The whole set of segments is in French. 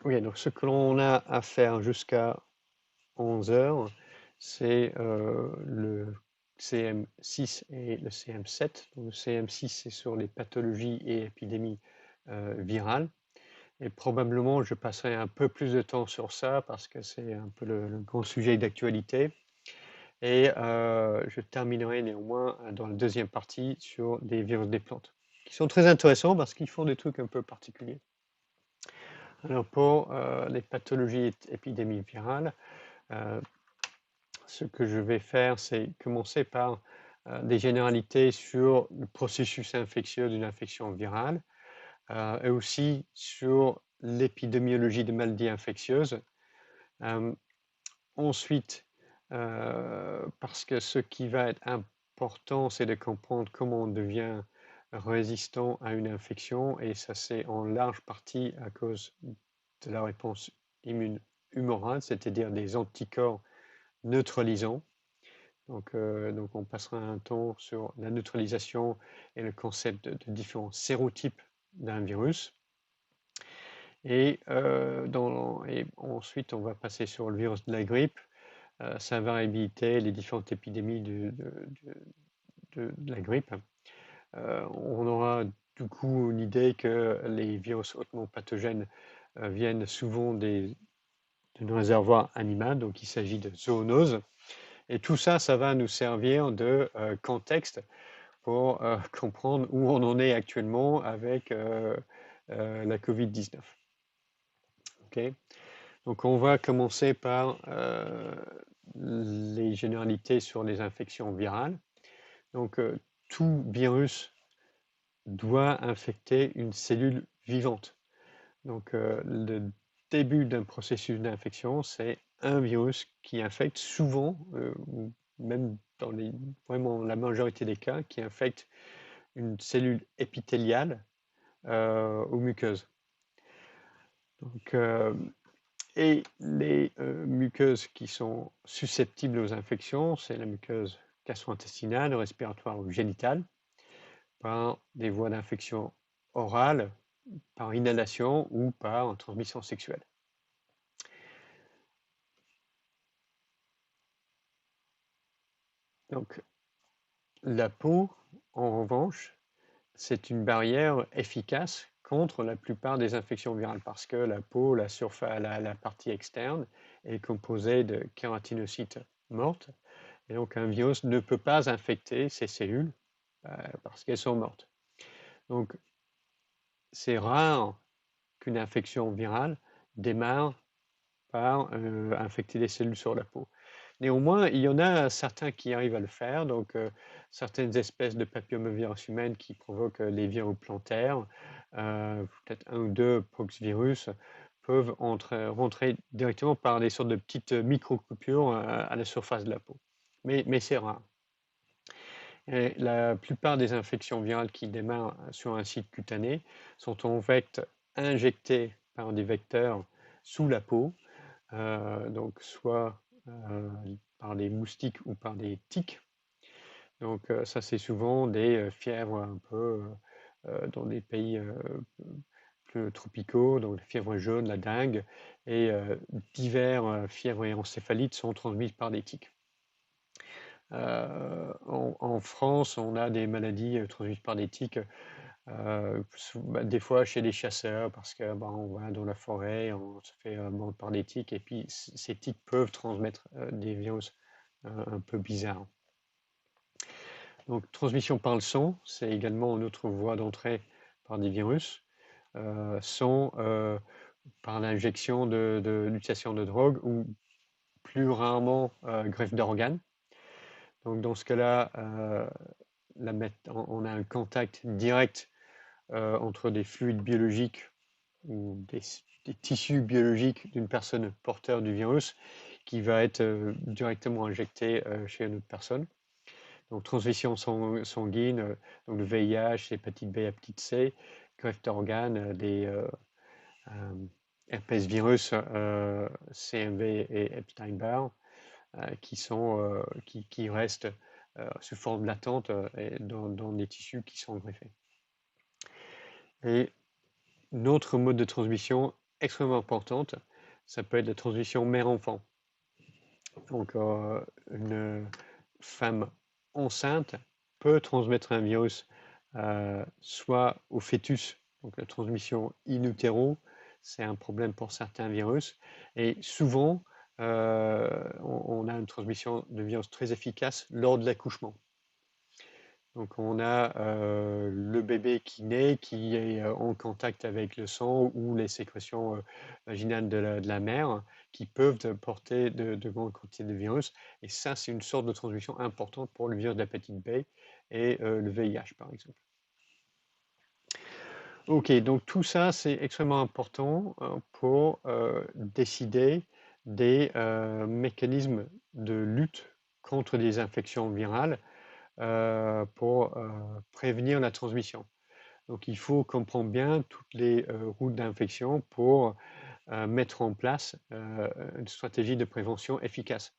Oui, donc ce que l'on a à faire jusqu'à 11 heures, c'est le CM6 et le CM7. Donc, le CM6, c'est sur les pathologies et épidémies virales. Et probablement, je passerai un peu plus de temps sur ça parce que c'est un peu le grand sujet d'actualité. Et je terminerai néanmoins dans la deuxième partie sur des virus des plantes, qui sont très intéressants parce qu'ils font des trucs un peu particuliers. Alors pour les pathologies épidémies virales, ce que je vais faire, c'est commencer par des généralités sur le processus infectieux d'une infection virale et aussi sur l'épidémiologie de maladies infectieuses. Ensuite, parce que ce qui va être important, c'est de comprendre comment on devient résistant à une infection, et ça c'est en large partie à cause de la réponse immune humorale, c'est-à-dire des anticorps neutralisants. Donc on passera un temps sur la neutralisation et le concept de différents sérotypes d'un virus. Et ensuite, on va passer sur le virus de la grippe, sa variabilité, les différentes épidémies de la grippe. On aura du coup une idée que les virus hautement pathogènes viennent souvent d'un réservoir animal, donc il s'agit de zoonoses. Et tout ça, ça va nous servir de contexte pour comprendre où on en est actuellement avec la Covid-19. Okay. Donc on va commencer par les généralités sur les infections virales. Donc tout virus doit infecter une cellule vivante. Donc le début d'un processus d'infection, c'est un virus qui infecte souvent, même dans vraiment la majorité des cas, qui infecte une cellule épithéliale aux muqueuses. Donc, et les muqueuses qui sont susceptibles aux infections, c'est la muqueuse gastro-intestinale, respiratoire ou génitale, par des voies d'infection orales, par inhalation ou par transmission sexuelle. Donc, la peau, en revanche, c'est une barrière efficace contre la plupart des infections virales parce que la peau, la partie externe, est composée de kératinocytes mortes. Et donc, un virus ne peut pas infecter ces cellules parce qu'elles sont mortes. Donc, c'est rare qu'une infection virale démarre par infecter les cellules sur la peau. Néanmoins, il y en a certains qui arrivent à le faire, donc certaines espèces de papillomavirus humaines qui provoquent les virus plantaires, peut-être un ou deux poxvirus, peuvent rentrer directement par des sortes de petites micro-coupures à la surface de la peau. Mais c'est rare. Et la plupart des infections virales qui démarrent sur un site cutané sont en fait injectées par des vecteurs sous la peau, donc soit par des moustiques ou par des tiques. Donc ça c'est souvent des fièvres un peu dans des pays plus tropicaux, donc la fièvre jaune, la dengue, et divers fièvres et encéphalites sont transmises par des tiques. En France, on a des maladies transmises par des tiques, des fois chez les chasseurs, parce que on va dans la forêt, on se fait mordre par des tiques, et puis ces tiques peuvent transmettre des virus un peu bizarres. Donc, transmission par le sang, c'est également une autre voie d'entrée par des virus, par l'injection de l'utilisation de drogue ou plus rarement greffe d'organes. Donc dans ce cas-là, on a un contact direct entre des fluides biologiques ou des tissus biologiques d'une personne porteur du virus qui va être directement injecté chez une autre personne. Donc transmission sanguine, donc le VIH, l'hépatite B, l'hépatite C, greffe d'organes, des herpès virus, CMV et Epstein-Barr, qui restent sous forme latente dans les tissus qui sont greffés. Et notre mode de transmission extrêmement importante, ça peut être la transmission mère-enfant. Donc, une femme enceinte peut transmettre un virus soit au fœtus, donc la transmission in utero, c'est un problème pour certains virus, et souvent on a une transmission de virus très efficace lors de l'accouchement. Donc on a le bébé qui naît, qui est en contact avec le sang ou les sécrétions vaginales de la mère, qui peuvent porter de grandes quantités de virus. Et ça, c'est une sorte de transmission importante pour le virus de l'hépatite B et le VIH, par exemple. Ok, donc tout ça, c'est extrêmement important pour décider des mécanismes de lutte contre les infections virales pour prévenir la transmission. Donc il faut comprendre bien toutes les routes d'infection pour mettre en place une stratégie de prévention efficace.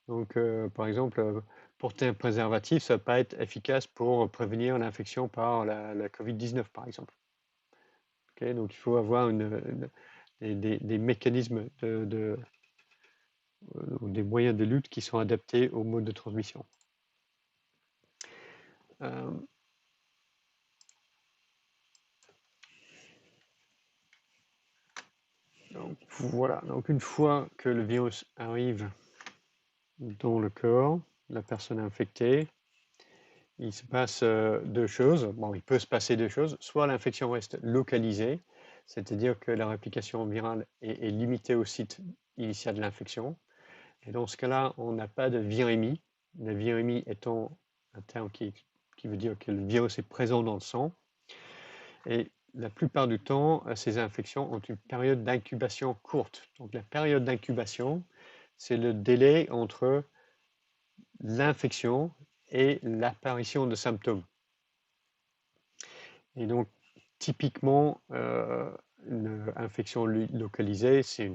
Donc par exemple, porter un préservatif, ça ne va pas être efficace pour prévenir l'infection par la Covid-19 par exemple. Okay, donc il faut avoir des mécanismes ou des moyens de lutte qui sont adaptés au mode de transmission. Donc, voilà, donc une fois que le virus arrive dans le corps, la personne infectée, il se passe deux choses. Bon, il peut se passer deux choses. Soit l'infection reste localisée, c'est-à-dire que la réplication virale est limitée au site initial de l'infection. Et dans ce cas-là, on n'a pas de virémie. La virémie étant un terme qui veut dire que le virus est présent dans le sang. Et la plupart du temps, ces infections ont une période d'incubation courte. Donc la période d'incubation, c'est le délai entre l'infection et l'apparition de symptômes. Et donc, typiquement, une infection localisée, c'est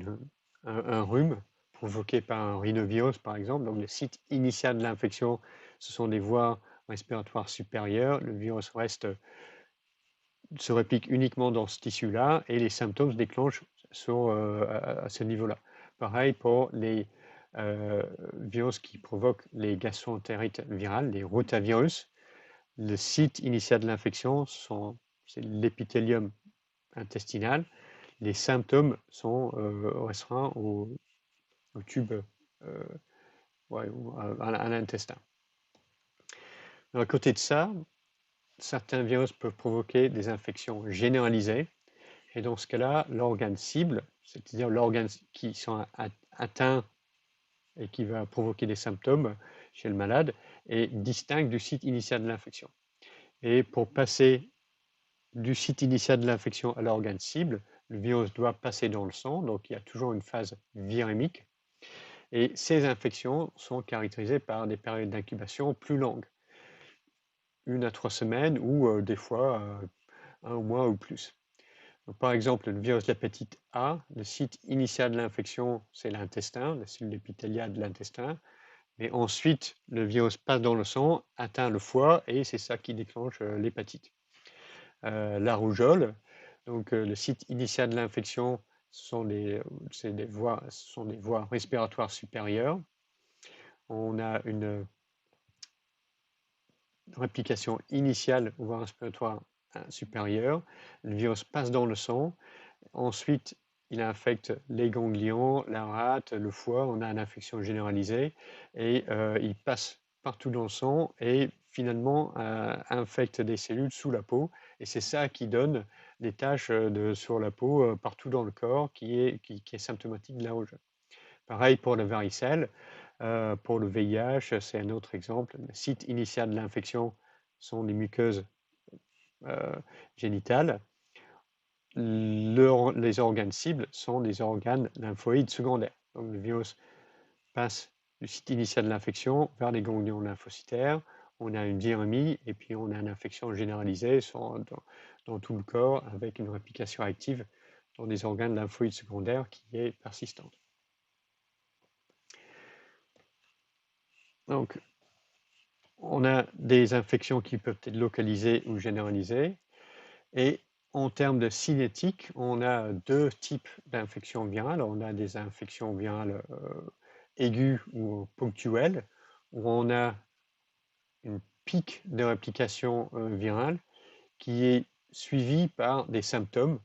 un rhume provoqué par un rhinovirus, par exemple. Donc, le site initial de l'infection, ce sont des voies respiratoires supérieures. Le virus se réplique uniquement dans ce tissu-là et les symptômes se déclenchent à ce niveau-là. Pareil pour les virus qui provoquent les gastroentérites virales, les rotavirus. Le site initial de l'infection, c'est l'épithélium intestinal. Les symptômes sont restreints au tube, à l'intestin. À côté de ça, certains virus peuvent provoquer des infections généralisées. Et dans ce cas-là, l'organe cible, c'est-à-dire l'organe qui sont atteints et qui va provoquer des symptômes chez le malade, est distinct du site initial de l'infection. Et pour passer du site initial de l'infection à l'organe cible, le virus doit passer dans le sang, donc il y a toujours une phase virémique. Et ces infections sont caractérisées par des périodes d'incubation plus longues, 1 à 3 semaines ou des fois 1 mois ou plus. Donc, par exemple, le virus de l'hépatite A, le site initial de l'infection, c'est l'intestin, la cellule épithéliale de l'intestin. Mais ensuite, le virus passe dans le sang, atteint le foie et c'est ça qui déclenche l'hépatite. La rougeole, donc le site initial de l'infection, ce sont des voies respiratoires supérieures. On a une réplication initiale aux voies respiratoires supérieures. Le virus passe dans le sang. Ensuite, il infecte les ganglions, la rate, le foie. On a une infection généralisée et il passe partout dans le sang et finalement infecte des cellules sous la peau. Et c'est ça qui donne des taches sur la peau partout dans le corps qui est symptomatique de la rougeole. Pareil pour le varicelle. Pour le VIH, c'est un autre exemple. Le site initial de l'infection sont les muqueuses génitales. Les organes cibles sont des organes lymphoïdes secondaires. Donc le virus passe du site initial de l'infection vers les ganglions lymphocytaires. On a une virémie et puis on a une infection généralisée dans tout le corps avec une réplication active dans des organes lymphoïdes secondaires qui est persistante. Donc, on a des infections qui peuvent être localisées ou généralisées. Et En termes de cinétique, on a deux types d'infections virales. On a des infections virales aiguës ou ponctuelles, où on a une pic de réplication virale qui est suivi par des symptômes,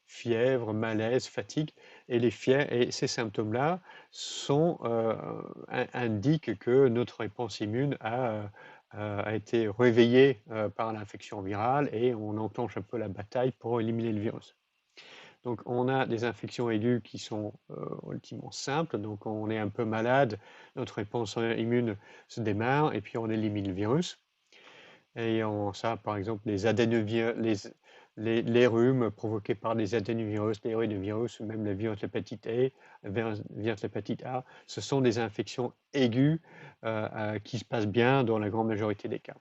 fièvre, malaise, fatigue, et ces symptômes-là indiquent que notre réponse immune a été réveillée par l'infection virale et on enclenche un peu la bataille pour éliminer le virus. Donc on a des infections aiguës qui sont relativement simples, donc on est un peu malade, notre réponse immune se démarre et puis on élimine le virus. Et ça, par exemple, les rhumes provoqués par les adénovirus, les rhinovirus, ou même le virus hépatite hépatite A, ce sont des infections aiguës qui se passent bien dans la grande majorité des cas.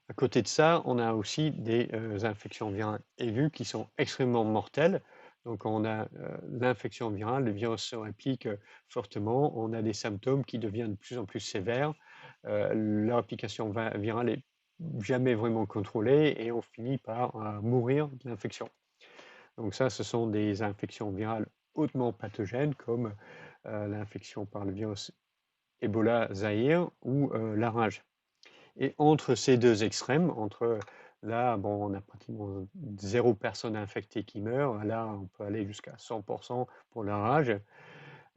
À côté de ça, on a aussi des infections virales aiguës qui sont extrêmement mortelles. Donc on a l'infection virale, le virus se réplique fortement, on a des symptômes qui deviennent de plus en plus sévères. La réplication virale n'est jamais vraiment contrôlée et on finit par mourir de l'infection. Donc ça, ce sont des infections virales hautement pathogènes comme l'infection par le virus Ebola Zaïre ou la rage. Et entre ces deux extrêmes, là, bon, on a pratiquement 0 personne infectée qui meurt, là, on peut aller jusqu'à 100% pour la rage.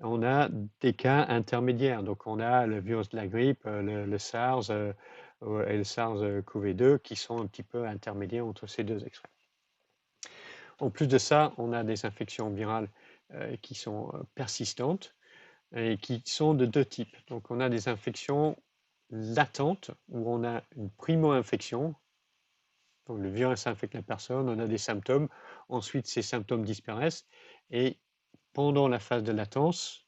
On a des cas intermédiaires, donc on a le virus de la grippe, le SARS et le SARS-CoV-2 qui sont un petit peu intermédiaires entre ces deux extrêmes. En plus de ça, on a des infections virales qui sont persistantes et qui sont de deux types. Donc on a des infections latentes où on a une primo-infection, donc le virus infecte la personne, on a des symptômes, ensuite ces symptômes disparaissent et pendant la phase de latence,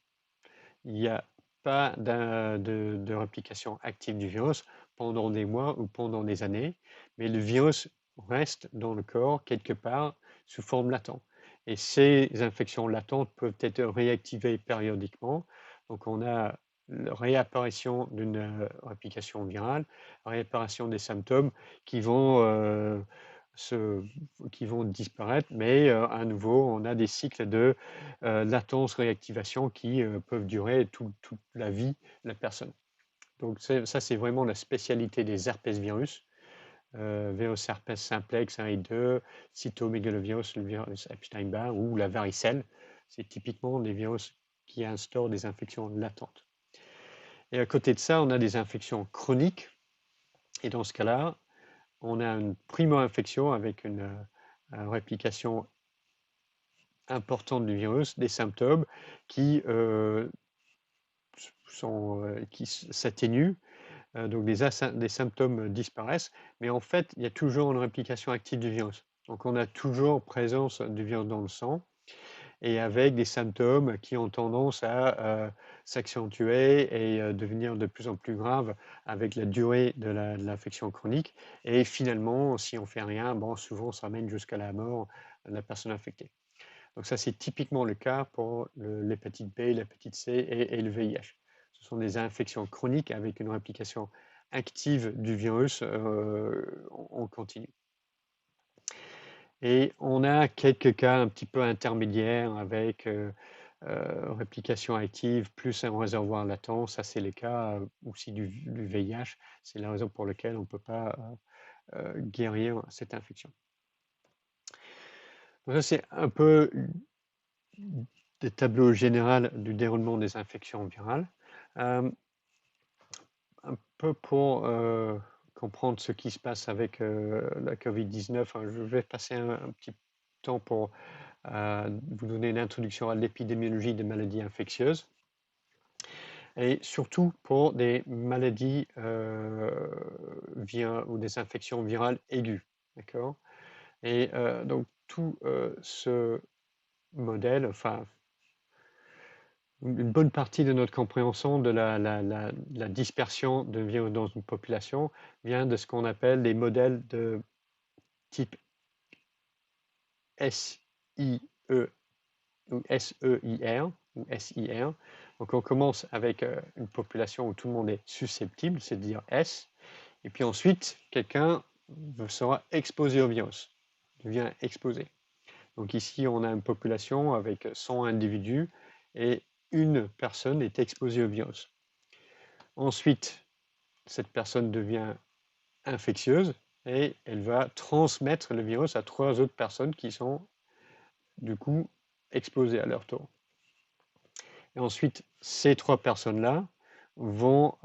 il n'y a pas de réplication active du virus pendant des mois ou pendant des années, mais le virus reste dans le corps quelque part sous forme latente. Et ces infections latentes peuvent être réactivées périodiquement. Donc on a la réapparition d'une réplication virale, réapparition des symptômes qui vont disparaître, mais à nouveau, on a des cycles de latence-réactivation qui peuvent durer toute la vie de la personne. Donc ça, c'est vraiment la spécialité des herpès-virus. Virus herpès simplex 1 et 2, cytomégalovirus, le virus Epstein-Barr ou la varicelle. C'est typiquement des virus qui instaurent des infections latentes. Et à côté de ça, on a des infections chroniques. Et dans ce cas-là, on a une primo-infection avec une réplication importante du virus, des symptômes qui s'atténuent, donc des symptômes disparaissent, mais en fait, il y a toujours une réplication active du virus. Donc on a toujours présence du virus dans le sang et avec des symptômes qui ont tendance à s'accentuer et devenir de plus en plus graves avec la durée de l'infection chronique. Et finalement, si on ne fait rien, bon, souvent ça mène jusqu'à la mort de la personne infectée. Donc ça, c'est typiquement le cas pour l'hépatite B, l'hépatite C et le VIH. Ce sont des infections chroniques avec une réplication active du virus en continu. Et on a quelques cas un petit peu intermédiaires avec réplication active plus un réservoir latent. Ça, c'est les cas aussi du VIH. C'est la raison pour laquelle on ne peut pas guérir cette infection. Donc ça, c'est un peu des tableaux généraux du déroulement des infections virales. Un peu pour comprendre ce qui se passe avec la COVID-19, je vais passer un petit temps pour vous donner une introduction à l'épidémiologie des maladies infectieuses et surtout pour des maladies ou des infections virales aiguës. D'accord. Et donc tout ce modèle, enfin une bonne partie de notre compréhension de la dispersion de virus dans une population vient de ce qu'on appelle les modèles de type SIE ou SEIR ou SIR. Donc on commence avec une population où tout le monde est susceptible, c'est-à-dire S, et puis ensuite quelqu'un sera exposé au virus. devient exposé. Donc ici, on a une population avec 100 individus et une personne est exposée au virus. Ensuite, cette personne devient infectieuse et elle va transmettre le virus à 3 autres personnes qui sont du coup exposées à leur tour. Et ensuite, ces 3 personnes-là vont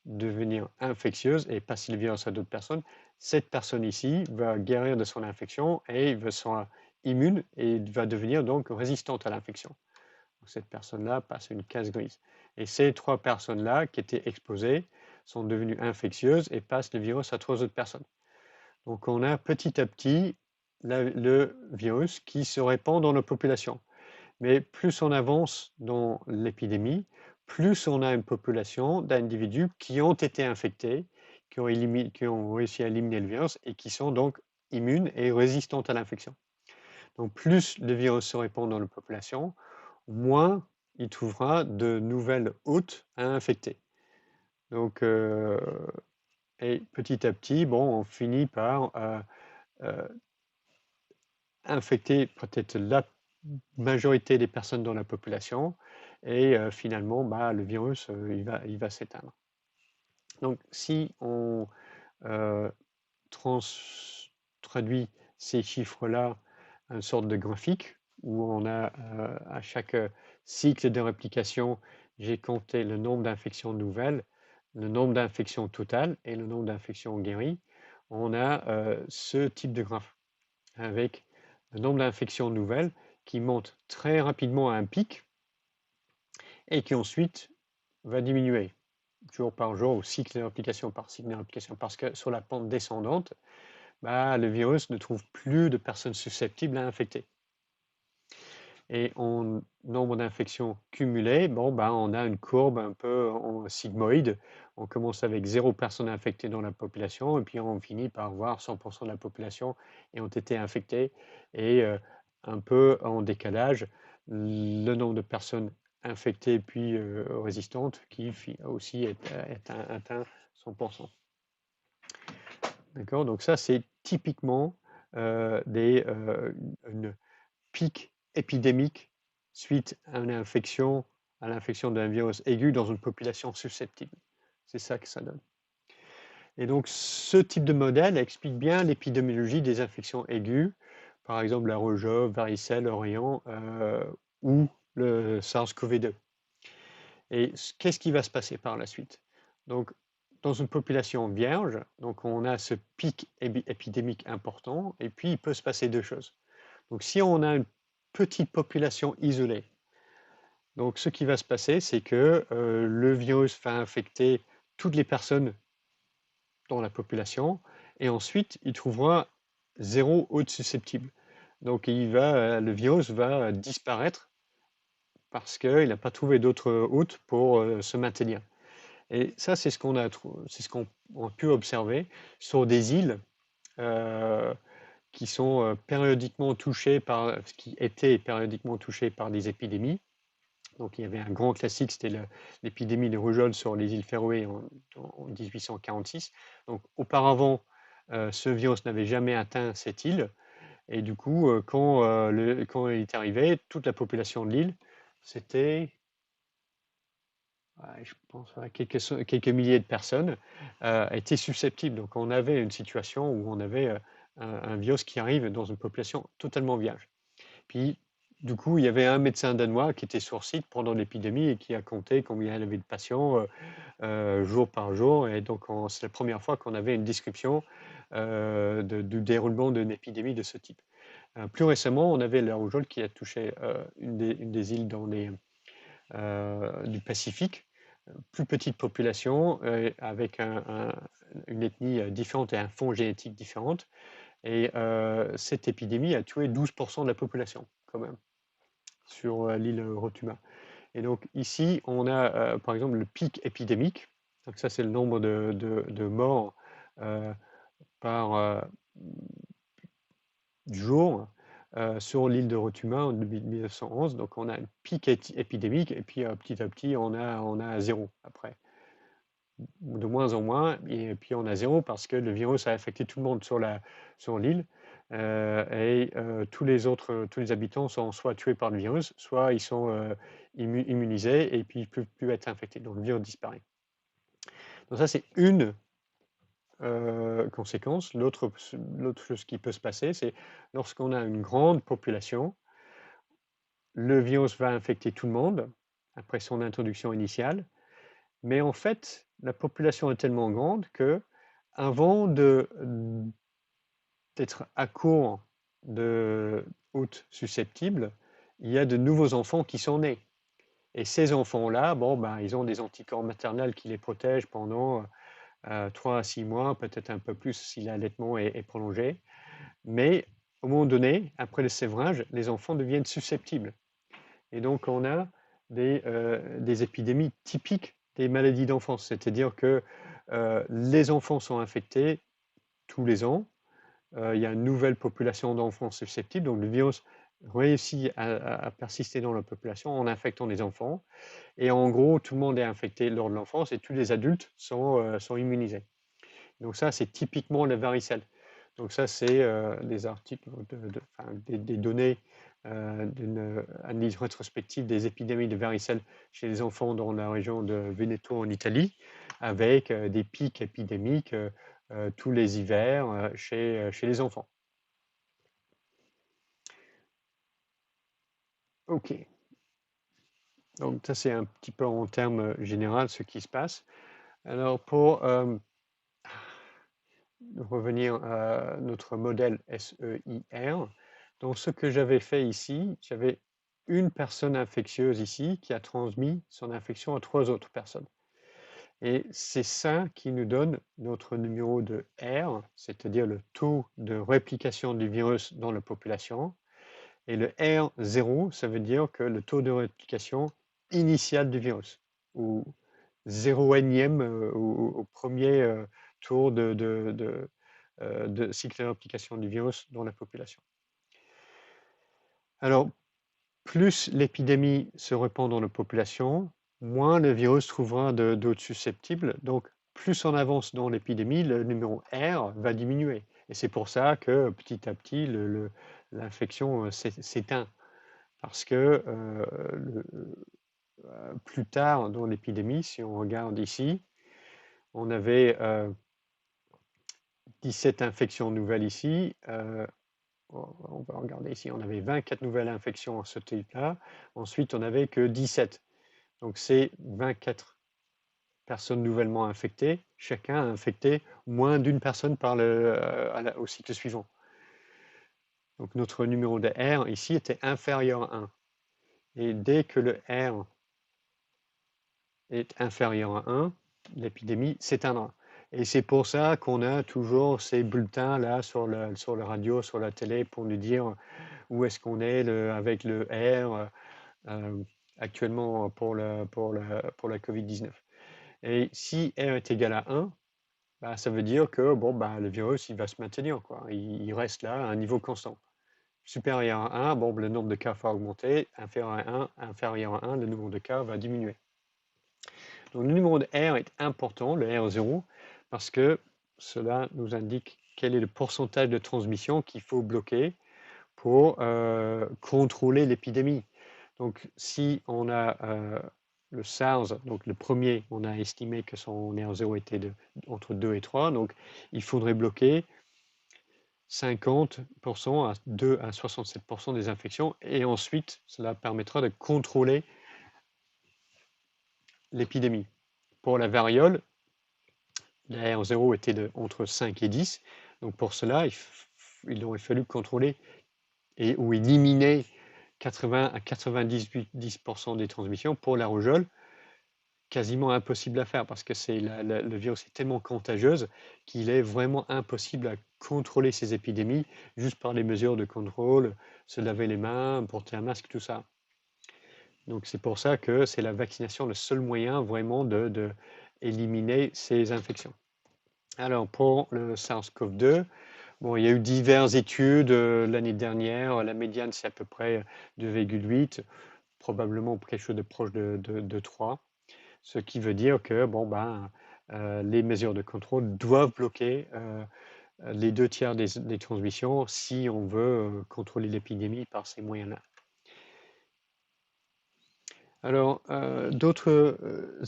devenir infectieuses et passer le virus à d'autres personnes. Cette personne ici va guérir de son infection et il va sera immune et va devenir donc résistante à l'infection. Cette personne-là passe une case grise. Et ces 3 personnes-là qui étaient exposées sont devenues infectieuses et passent le virus à 3 autres personnes. Donc on a petit à petit le virus qui se répand dans la population. Mais plus on avance dans l'épidémie, plus on a une population d'individus qui ont été infectés, qui ont réussi à éliminer le virus et qui sont donc immunes et résistantes à l'infection. Donc plus le virus se répand dans la population, moins il trouvera de nouvelles hôtes à infecter. Donc, et petit à petit, bon, on finit par infecter peut-être la majorité des personnes dans la population et finalement, bah, le virus, il va s'éteindre. Donc, si on traduit ces chiffres-là à une sorte de graphique où on a à chaque cycle de réplication, j'ai compté le nombre d'infections nouvelles, le nombre d'infections totales et le nombre d'infections guéries. On a ce type de graphe avec le nombre d'infections nouvelles qui monte très rapidement à un pic et qui ensuite va diminuer jour par jour ou cycle de réplication par cycle de réplication parce que sur la pente descendante, bah, le virus ne trouve plus de personnes susceptibles à infecter. Et en nombre d'infections cumulées, bon, bah, on a une courbe un peu en sigmoïde. On commence avec 0 personnes infectées dans la population et puis on finit par voir 100% de la population et ont été infectés. Et un peu en décalage, le nombre de personnes infectées puis résistantes qui aussi est atteint 100%. D'accord? Donc ça, c'est typiquement une pic épidémique suite à l'infection d'un virus aigu dans une population susceptible. C'est ça que ça donne. Et donc, ce type de modèle explique bien l'épidémiologie des infections aiguës, par exemple la rougeole, varicelle, orion ou le SARS-CoV-2. Et qu'est-ce qui va se passer par la suite? Donc, dans une population vierge, donc on a ce pic épidémique important, et puis il peut se passer 2 choses. Donc, si on a une petite population isolée, donc ce qui va se passer, c'est que le virus va infecter toutes les personnes dans la population, et ensuite il trouvera 0 hôte susceptible. Donc le virus va disparaître parce qu'il n'a pas trouvé d'autres hôtes pour se maintenir. Et ça, c'est ce qu'on a pu observer sur des îles qui sont périodiquement touchées qui étaient périodiquement touchées par des épidémies. Donc il y avait un grand classique, c'était l'épidémie de rougeole sur les îles Féroé en 1846. Donc auparavant, ce virus n'avait jamais atteint cette île. Et du coup, quand il est arrivé, toute la population de l'île, c'était, je pense, quelques milliers de personnes, étaient susceptibles. Donc on avait une situation où on avait un virus qui arrive dans une population totalement vierge. Puis, du coup, il y avait un médecin danois qui était sur site pendant l'épidémie et qui a compté combien il y avait de patients jour par jour. Et donc, c'est la première fois qu'on avait une description du déroulement d'une épidémie de ce type. Plus récemment, on avait la rougeole qui a touché une des îles du Pacifique, plus petite population avec une ethnie différente et un fond génétique différent. Et cette épidémie a tué 12% de la population, quand même, sur l'île Rotuma. Et donc ici, on a par exemple le pic épidémique. Donc ça, c'est le nombre de morts par jour sur l'île de Rotuma en 1911. Donc on a un pic épidémique et puis petit à petit, on a 0 après. De moins en moins, et puis on a 0 parce que le virus a affecté tout le monde sur l'île. tous les habitants sont soit tués par le virus, soit ils sont immunisés et puis ils ne peuvent plus être infectés. Donc le virus disparaît. Donc ça, c'est une conséquence. L'autre chose qui peut se passer, c'est lorsqu'on a une grande population, le virus va infecter tout le monde après son introduction initiale. Mais en fait, la population est tellement grande que avant d'être à court de hôtes susceptibles, il y a de nouveaux enfants qui sont nés. Et ces enfants-là, bon, ben, ils ont des anticorps maternels qui les protègent pendant 3 à 6 mois, peut-être un peu plus si l'allaitement est prolongé. Mais au moment donné, après le sévrage, les enfants deviennent susceptibles. Et donc, on a des épidémies typiques des maladies d'enfance, c'est-à-dire que les enfants sont infectés tous les ans. Il y a une nouvelle population d'enfants susceptibles, donc le virus réussit à persister dans la population en infectant les enfants. Et en gros, tout le monde est infecté lors de l'enfance et tous les adultes sont immunisés. Donc ça, c'est typiquement la varicelle. Donc ça, c'est des articles, des données d'une analyse rétrospective des épidémies de varicelle chez les enfants dans la région de Veneto en Italie, avec des pics épidémiques tous les hivers chez les enfants. OK. Donc ça, c'est un petit peu en termes général ce qui se passe. Alors pour revenir à notre modèle SEIR, donc ce que j'avais fait ici, j'avais une personne infectieuse ici qui a transmis son infection à 3 autres personnes. Et c'est ça qui nous donne notre numéro de R, c'est-à-dire le taux de réplication du virus dans la population. Et le R0, ça veut dire que le taux de réplication initial du virus, ou 0,1e au premier tour de cycle de réplication du virus dans la population. Alors, plus l'épidémie se répand dans la population, moins le virus trouvera d'hôtes susceptibles. Donc, plus on avance dans l'épidémie, le numéro R va diminuer. Et c'est pour ça que petit à petit, l'infection s'éteint. Parce que plus tard dans l'épidémie, si on regarde ici, on avait 17 infections nouvelles ici. On va regarder ici, on avait 24 nouvelles infections à ce type-là. Ensuite, on n'avait que 17. Donc, c'est 24 personnes nouvellement infectées. Chacun a infecté moins d'une personne au cycle suivant. Donc, notre numéro de R ici était inférieur à 1. Et dès que le R est inférieur à 1, l'épidémie s'éteindra. Et c'est pour ça qu'on a toujours ces bulletins-là sur la radio, sur la télé, pour nous dire où est-ce qu'on est avec le R actuellement pour la COVID-19. Et si R est égal à 1, bah, ça veut dire que bon, bah, le virus il va se maintenir, quoi. Il reste là à un niveau constant. Supérieur à 1, bon, le nombre de cas va augmenter. Inférieur à 1, le nombre de cas va diminuer. Donc le numéro de R est important, le R0, parce que cela nous indique quel est le pourcentage de transmission qu'il faut bloquer pour contrôler l'épidémie. Donc si on a le SARS, donc le premier, on a estimé que son R0 était entre 2 et 3, donc il faudrait bloquer 50% à 2 à 67% des infections, et ensuite cela permettra de contrôler l'épidémie. Pour la variole, la R0 était entre 5 et 10, donc pour cela, il aurait fallu contrôler ou éliminer 80 à 98% des transmissions. Pour la rougeole, quasiment impossible à faire parce que le virus est tellement contagieuse qu'il est vraiment impossible à contrôler ces épidémies juste par les mesures de contrôle, se laver les mains, porter un masque, tout ça. Donc c'est pour ça que c'est la vaccination le seul moyen vraiment de éliminer ces infections. Alors pour le SARS-CoV-2, bon, il y a eu diverses études l'année dernière. La médiane, c'est à peu près 2,8, probablement quelque chose de proche de 3. Ce qui veut dire que bon, ben, les mesures de contrôle doivent bloquer les 2 tiers des transmissions si on veut contrôler l'épidémie par ces moyens-là. Alors, d'autres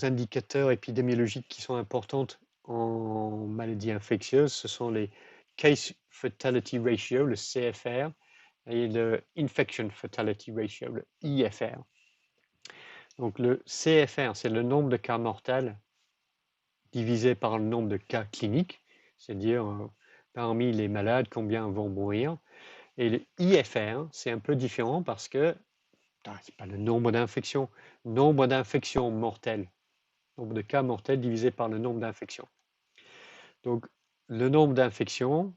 indicateurs épidémiologiques qui sont importants en maladies infectieuses, ce sont les Case Fatality Ratio, le CFR, et le Infection Fatality Ratio, le IFR. Donc le CFR, c'est le nombre de cas mortels divisé par le nombre de cas cliniques, c'est-à-dire parmi les malades, combien vont mourir. Et le IFR, c'est un peu différent parce que c'est pas le nombre d'infections mortelles, nombre de cas mortels divisé par le nombre d'infections. Donc le nombre d'infections,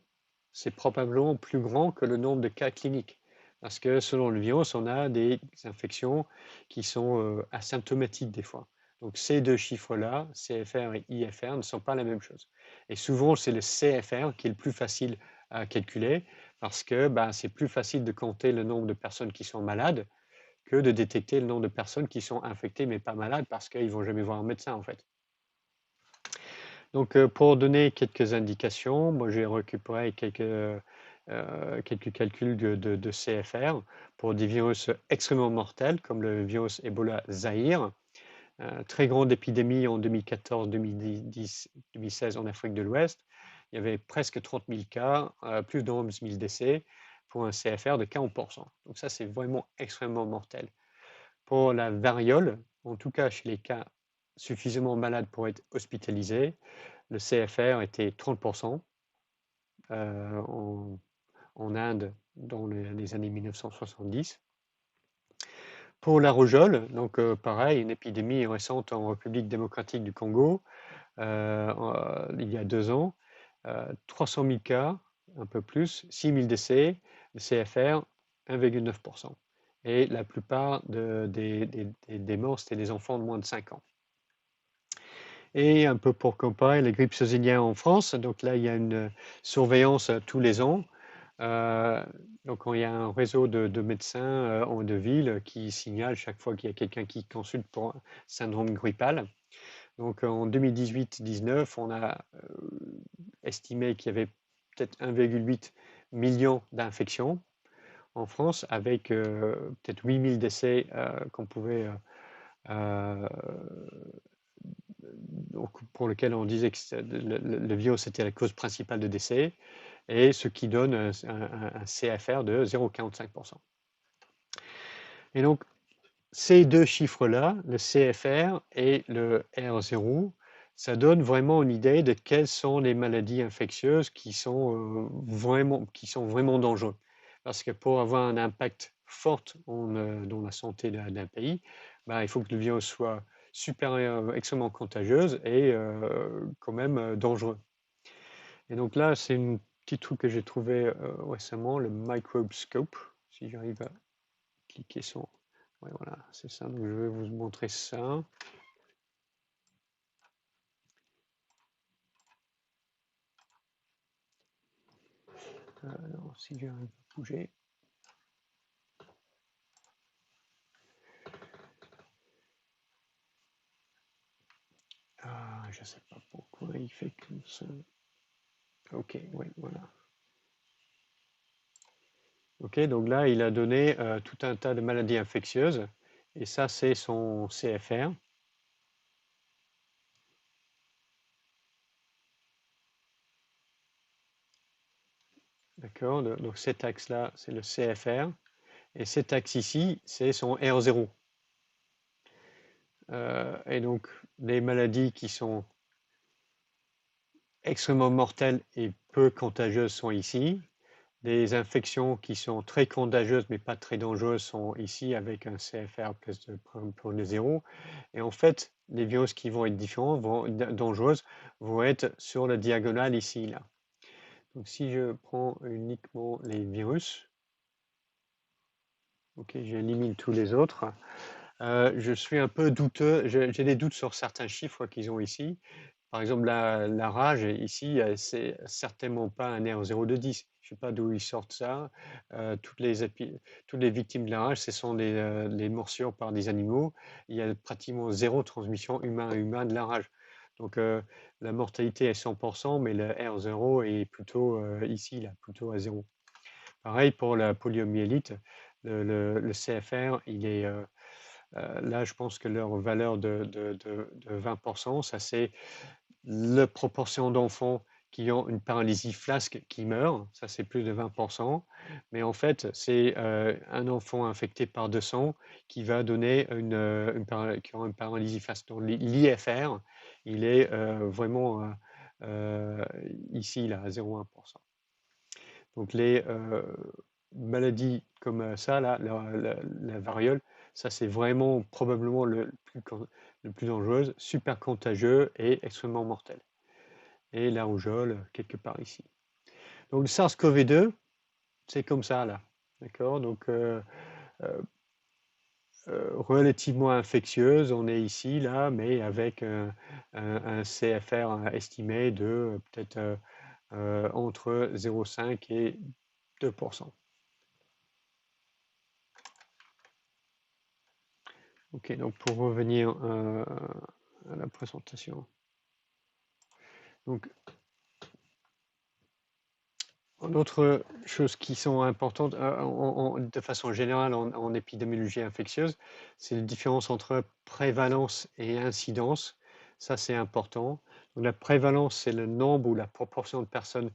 c'est probablement plus grand que le nombre de cas cliniques. Parce que selon le virus, on a des infections qui sont asymptomatiques des fois. Donc ces deux chiffres-là, CFR et IFR, ne sont pas la même chose. Et souvent, c'est le CFR qui est le plus facile à calculer parce que c'est plus facile de compter le nombre de personnes qui sont malades que de détecter le nombre de personnes qui sont infectées mais pas malades parce qu'ils ne vont jamais voir un médecin en fait. Donc pour donner quelques indications, moi j'ai récupéré quelques calculs de CFR pour des virus extrêmement mortels comme le virus Ebola Zaïre, très grande épidémie en 2014, 2010, 2016 en Afrique de l'Ouest. Il y avait presque 30 000 cas, plus de 11 000 décès pour un CFR de 40%. Donc ça c'est vraiment extrêmement mortel. Pour la variole, en tout cas chez les cas suffisamment malades pour être hospitalisés, le CFR était 30% en Inde dans les années 1970. Pour la rougeole, donc pareil, une épidémie récente en République démocratique du Congo, il y a 2 ans, 300 000 cas, un peu plus, 6 000 décès, le CFR 1,9%. Et la plupart des morts, c'était des enfants de moins de 5 ans. Et un peu pour comparer, la grippe saisonnière en France, donc là, il y a une surveillance tous les ans. Donc, il y a un réseau de médecins en de ville qui signalent chaque fois qu'il y a quelqu'un qui consulte pour un syndrome grippal. Donc, en 2018-19, on a estimé qu'il y avait peut-être 1,8 million d'infections en France, avec peut-être 8 000 décès qu'on pouvait pour lequel on disait que le virus était la cause principale de décès, et ce qui donne un CFR de 0,45%. Et donc, ces deux chiffres-là, le CFR et le R0, ça donne vraiment une idée de quelles sont les maladies infectieuses qui sont vraiment dangereuses. Parce que pour avoir un impact fort dans la santé d'un pays, il faut que le virus soit supérieur, extrêmement contagieuse et quand même dangereux. Et donc là, c'est un petit truc que j'ai trouvé récemment, le Microscope, si j'arrive à cliquer sur... Ouais, voilà, c'est ça. Donc je vais vous montrer ça. Alors, si j'arrive à bouger. Ah, je ne sais pas pourquoi il fait comme ça. Ok, oui, voilà. Ok, donc là, il a donné tout un tas de maladies infectieuses. Et ça, c'est son CFR. D'accord, donc cet axe-là, c'est le CFR. Et cet axe ici, c'est son R0. Et donc, les maladies qui sont extrêmement mortelles et peu contagieuses sont ici. Les infections qui sont très contagieuses mais pas très dangereuses sont ici avec un CFR plus de 0. Et en fait, les virus qui vont être différents, dangereuses, vont être sur la diagonale ici, là. Donc si je prends uniquement les virus, ok, j'élimine tous les autres. Je suis un peu douteux, j'ai des doutes sur certains chiffres qu'ils ont ici. Par exemple, la rage, ici, c'est certainement pas un R0 de 10. Je ne sais pas d'où ils sortent ça. Toutes les victimes de la rage, ce sont les morsures par des animaux. Il y a pratiquement zéro transmission humain à humain de la rage. Donc la mortalité est 100%, mais le R0 est plutôt ici, là, plutôt à 0. Pareil pour la poliomyélite, le CFR, il est là, je pense que leur valeur de 20%, ça c'est la proportion d'enfants qui ont une paralysie flasque qui meurent, ça c'est plus de 20%, mais en fait c'est un enfant infecté par 200 qui va donner qui aura une paralysie flasque. Donc l'IFR, il est vraiment ici là, à 0,1%. Donc les maladies comme ça, là, la variole, ça c'est vraiment probablement le plus dangereux, super contagieux et extrêmement mortel. Et la rougeole, quelque part ici. Donc le SARS-CoV-2, c'est comme ça là. D'accord. Donc relativement infectieuse, on est ici là, mais avec un CFR estimé de peut-être entre 0,5 et 2%. Ok, donc pour revenir à la présentation. Donc, d'autres choses qui sont importantes de façon générale en épidémiologie infectieuse, c'est la différence entre prévalence et incidence. Ça, c'est important. Donc, la prévalence, c'est le nombre ou la proportion de personnes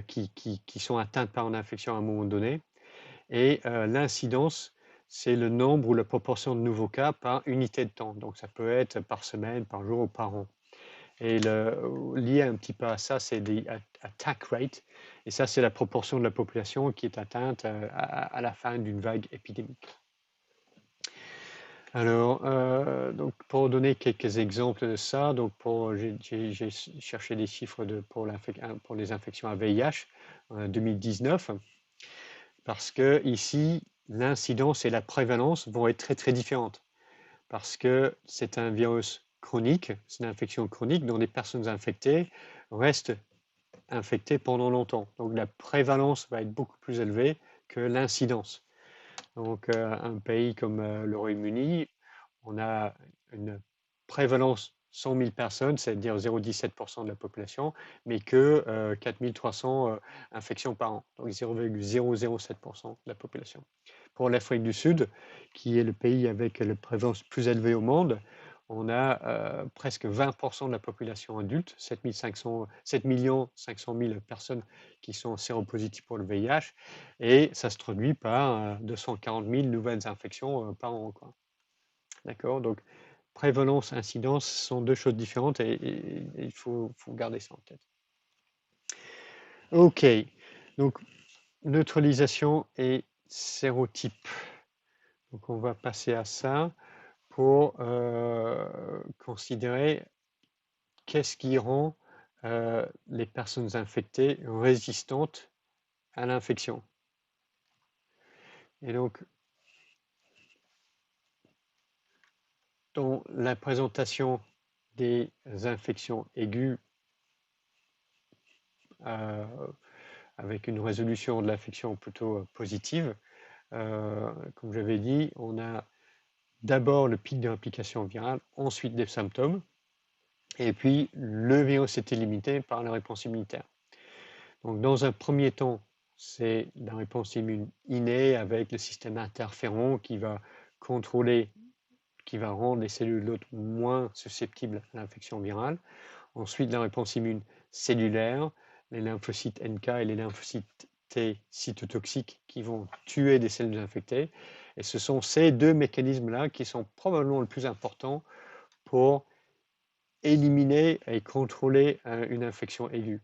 qui sont atteintes par une infection à un moment donné. Et l'incidence, c'est le nombre ou la proportion de nouveaux cas par unité de temps. Donc, ça peut être par semaine, par jour ou par an. Et lié un petit peu à ça, c'est des attack rate. Et ça, c'est la proportion de la population qui est atteinte à la fin d'une vague épidémique. Alors, donc pour donner quelques exemples de ça, donc j'ai cherché des chiffres pour les infections à VIH en 2019, parce que ici, l'incidence et la prévalence vont être très très différentes, parce que c'est un virus chronique, c'est une infection chronique dont les personnes infectées restent infectées pendant longtemps. Donc la prévalence va être beaucoup plus élevée que l'incidence. Donc un pays comme le Royaume-Uni, on a une prévalence 100 000 personnes, c'est-à-dire 0,17% de la population, mais que 4300 infections par an, donc 0,007% de la population. Pour l'Afrique du Sud, qui est le pays avec la prévalence plus élevée au monde, on a presque 20% de la population adulte, 7 500 000 personnes qui sont séropositives pour le VIH, et ça se traduit par 240 000 nouvelles infections par an, quoi. D'accord. Donc, prévalence, incidence sont deux choses différentes et il faut garder ça en tête. Ok. Donc, neutralisation et sérotype. Donc, on va passer à ça pour considérer qu'est-ce qui rend les personnes infectées résistantes à l'infection. Et donc, dans la présentation des infections aiguës avec une résolution de l'infection plutôt positive, comme j'avais dit, on a d'abord le pic de réplication virale, ensuite des symptômes, et puis le virus est limité par la réponse immunitaire. Donc dans un premier temps, c'est la réponse immune innée avec le système interféron qui va contrôler, qui va rendre les cellules d'hôte moins susceptibles à l'infection virale. Ensuite, la réponse immune cellulaire, les lymphocytes NK et les lymphocytes T cytotoxiques qui vont tuer des cellules infectées. Et ce sont ces deux mécanismes-là qui sont probablement le plus important pour éliminer et contrôler une infection aiguë.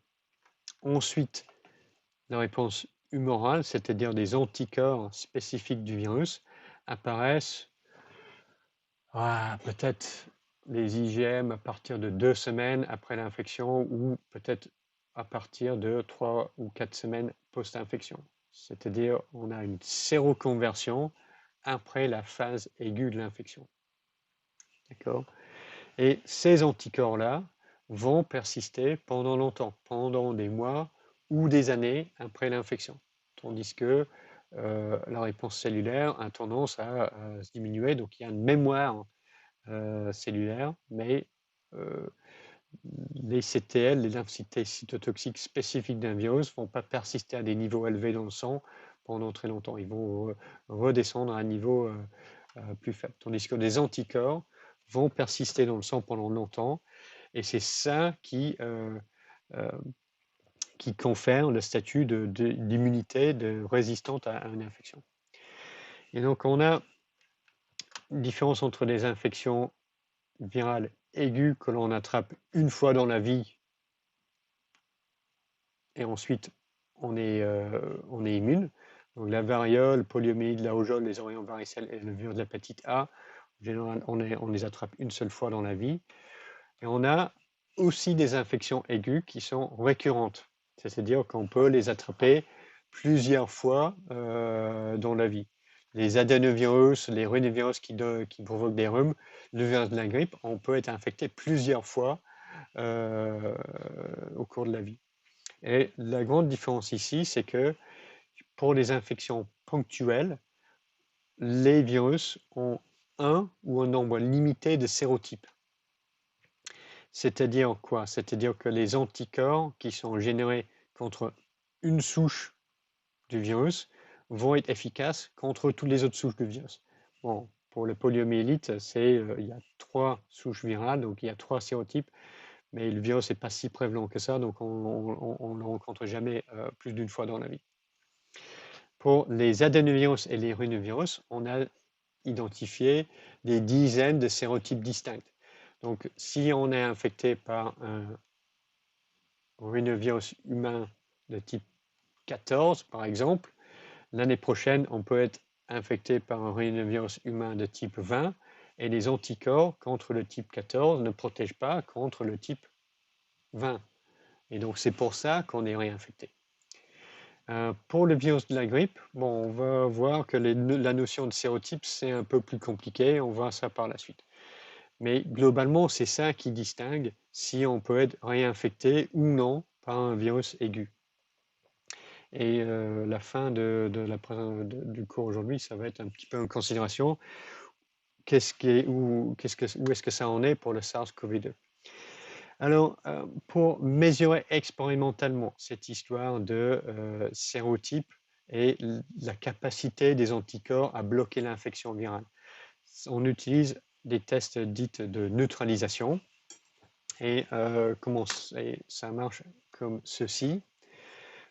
Ensuite, la réponse humorale, c'est-à-dire des anticorps spécifiques du virus, apparaissent peut-être les IgM à partir de 2 semaines après l'infection ou peut-être à partir de 3 ou 4 semaines post-infection. C'est-à-dire on a une séroconversion après la phase aiguë de l'infection. D'accord? Et ces anticorps-là vont persister pendant longtemps, pendant des mois ou des années après l'infection. Tandis que la réponse cellulaire a tendance à se diminuer, donc il y a une mémoire cellulaire, mais les CTL, les lymphocytes cytotoxiques spécifiques d'un virus, ne vont pas persister à des niveaux élevés dans le sang pendant très longtemps. Ils vont redescendre à un niveau plus faible. Tandis que les anticorps vont persister dans le sang pendant longtemps. Et c'est ça qui confère le statut d'immunité résistante à une infection. Et donc, on a une différence entre les infections virales aiguës que l'on attrape une fois dans la vie et ensuite on est immune. Donc, la variole, poliomyélite, la rougeole, les orients varicelles et le virus de l'hépatite A, en général, on les attrape une seule fois dans la vie. Et on a aussi des infections aiguës qui sont récurrentes. C'est-à-dire qu'on peut les attraper plusieurs fois dans la vie. Les adénovirus, les rhinovirus qui provoquent des rhumes, le virus de la grippe, on peut être infecté plusieurs fois au cours de la vie. Et la grande différence ici, c'est que pour les infections ponctuelles, les virus ont un ou un nombre limité de sérotypes. C'est-à-dire quoi? C'est-à-dire que les anticorps qui sont générés contre une souche du virus vont être efficaces contre toutes les autres souches du virus. Bon, pour le poliomyélite, il y a 3 souches virales, donc il y a 3 sérotypes, mais le virus n'est pas si prévalent que ça, donc on ne le rencontre jamais plus d'une fois dans la vie. Pour les adénovirus et les rhinovirus, on a identifié des dizaines de sérotypes distincts. Donc, si on est infecté par un rhinovirus humain de type 14, par exemple, l'année prochaine, on peut être infecté par un rhinovirus humain de type 20 et les anticorps contre le type 14 ne protègent pas contre le type 20. Et donc, c'est pour ça qu'on est réinfecté. Pour le virus de la grippe, bon, on va voir que la notion de sérotype, c'est un peu plus compliqué. On verra ça par la suite. Mais globalement, c'est ça qui distingue si on peut être réinfecté ou non par un virus aigu. Et la fin du cours aujourd'hui, ça va être un petit peu en considération où est-ce que ça en est pour le SARS-CoV-2. Alors, pour mesurer expérimentalement cette histoire de sérotype et la capacité des anticorps à bloquer l'infection virale, on utilise des tests dits de neutralisation. Et ça marche comme ceci.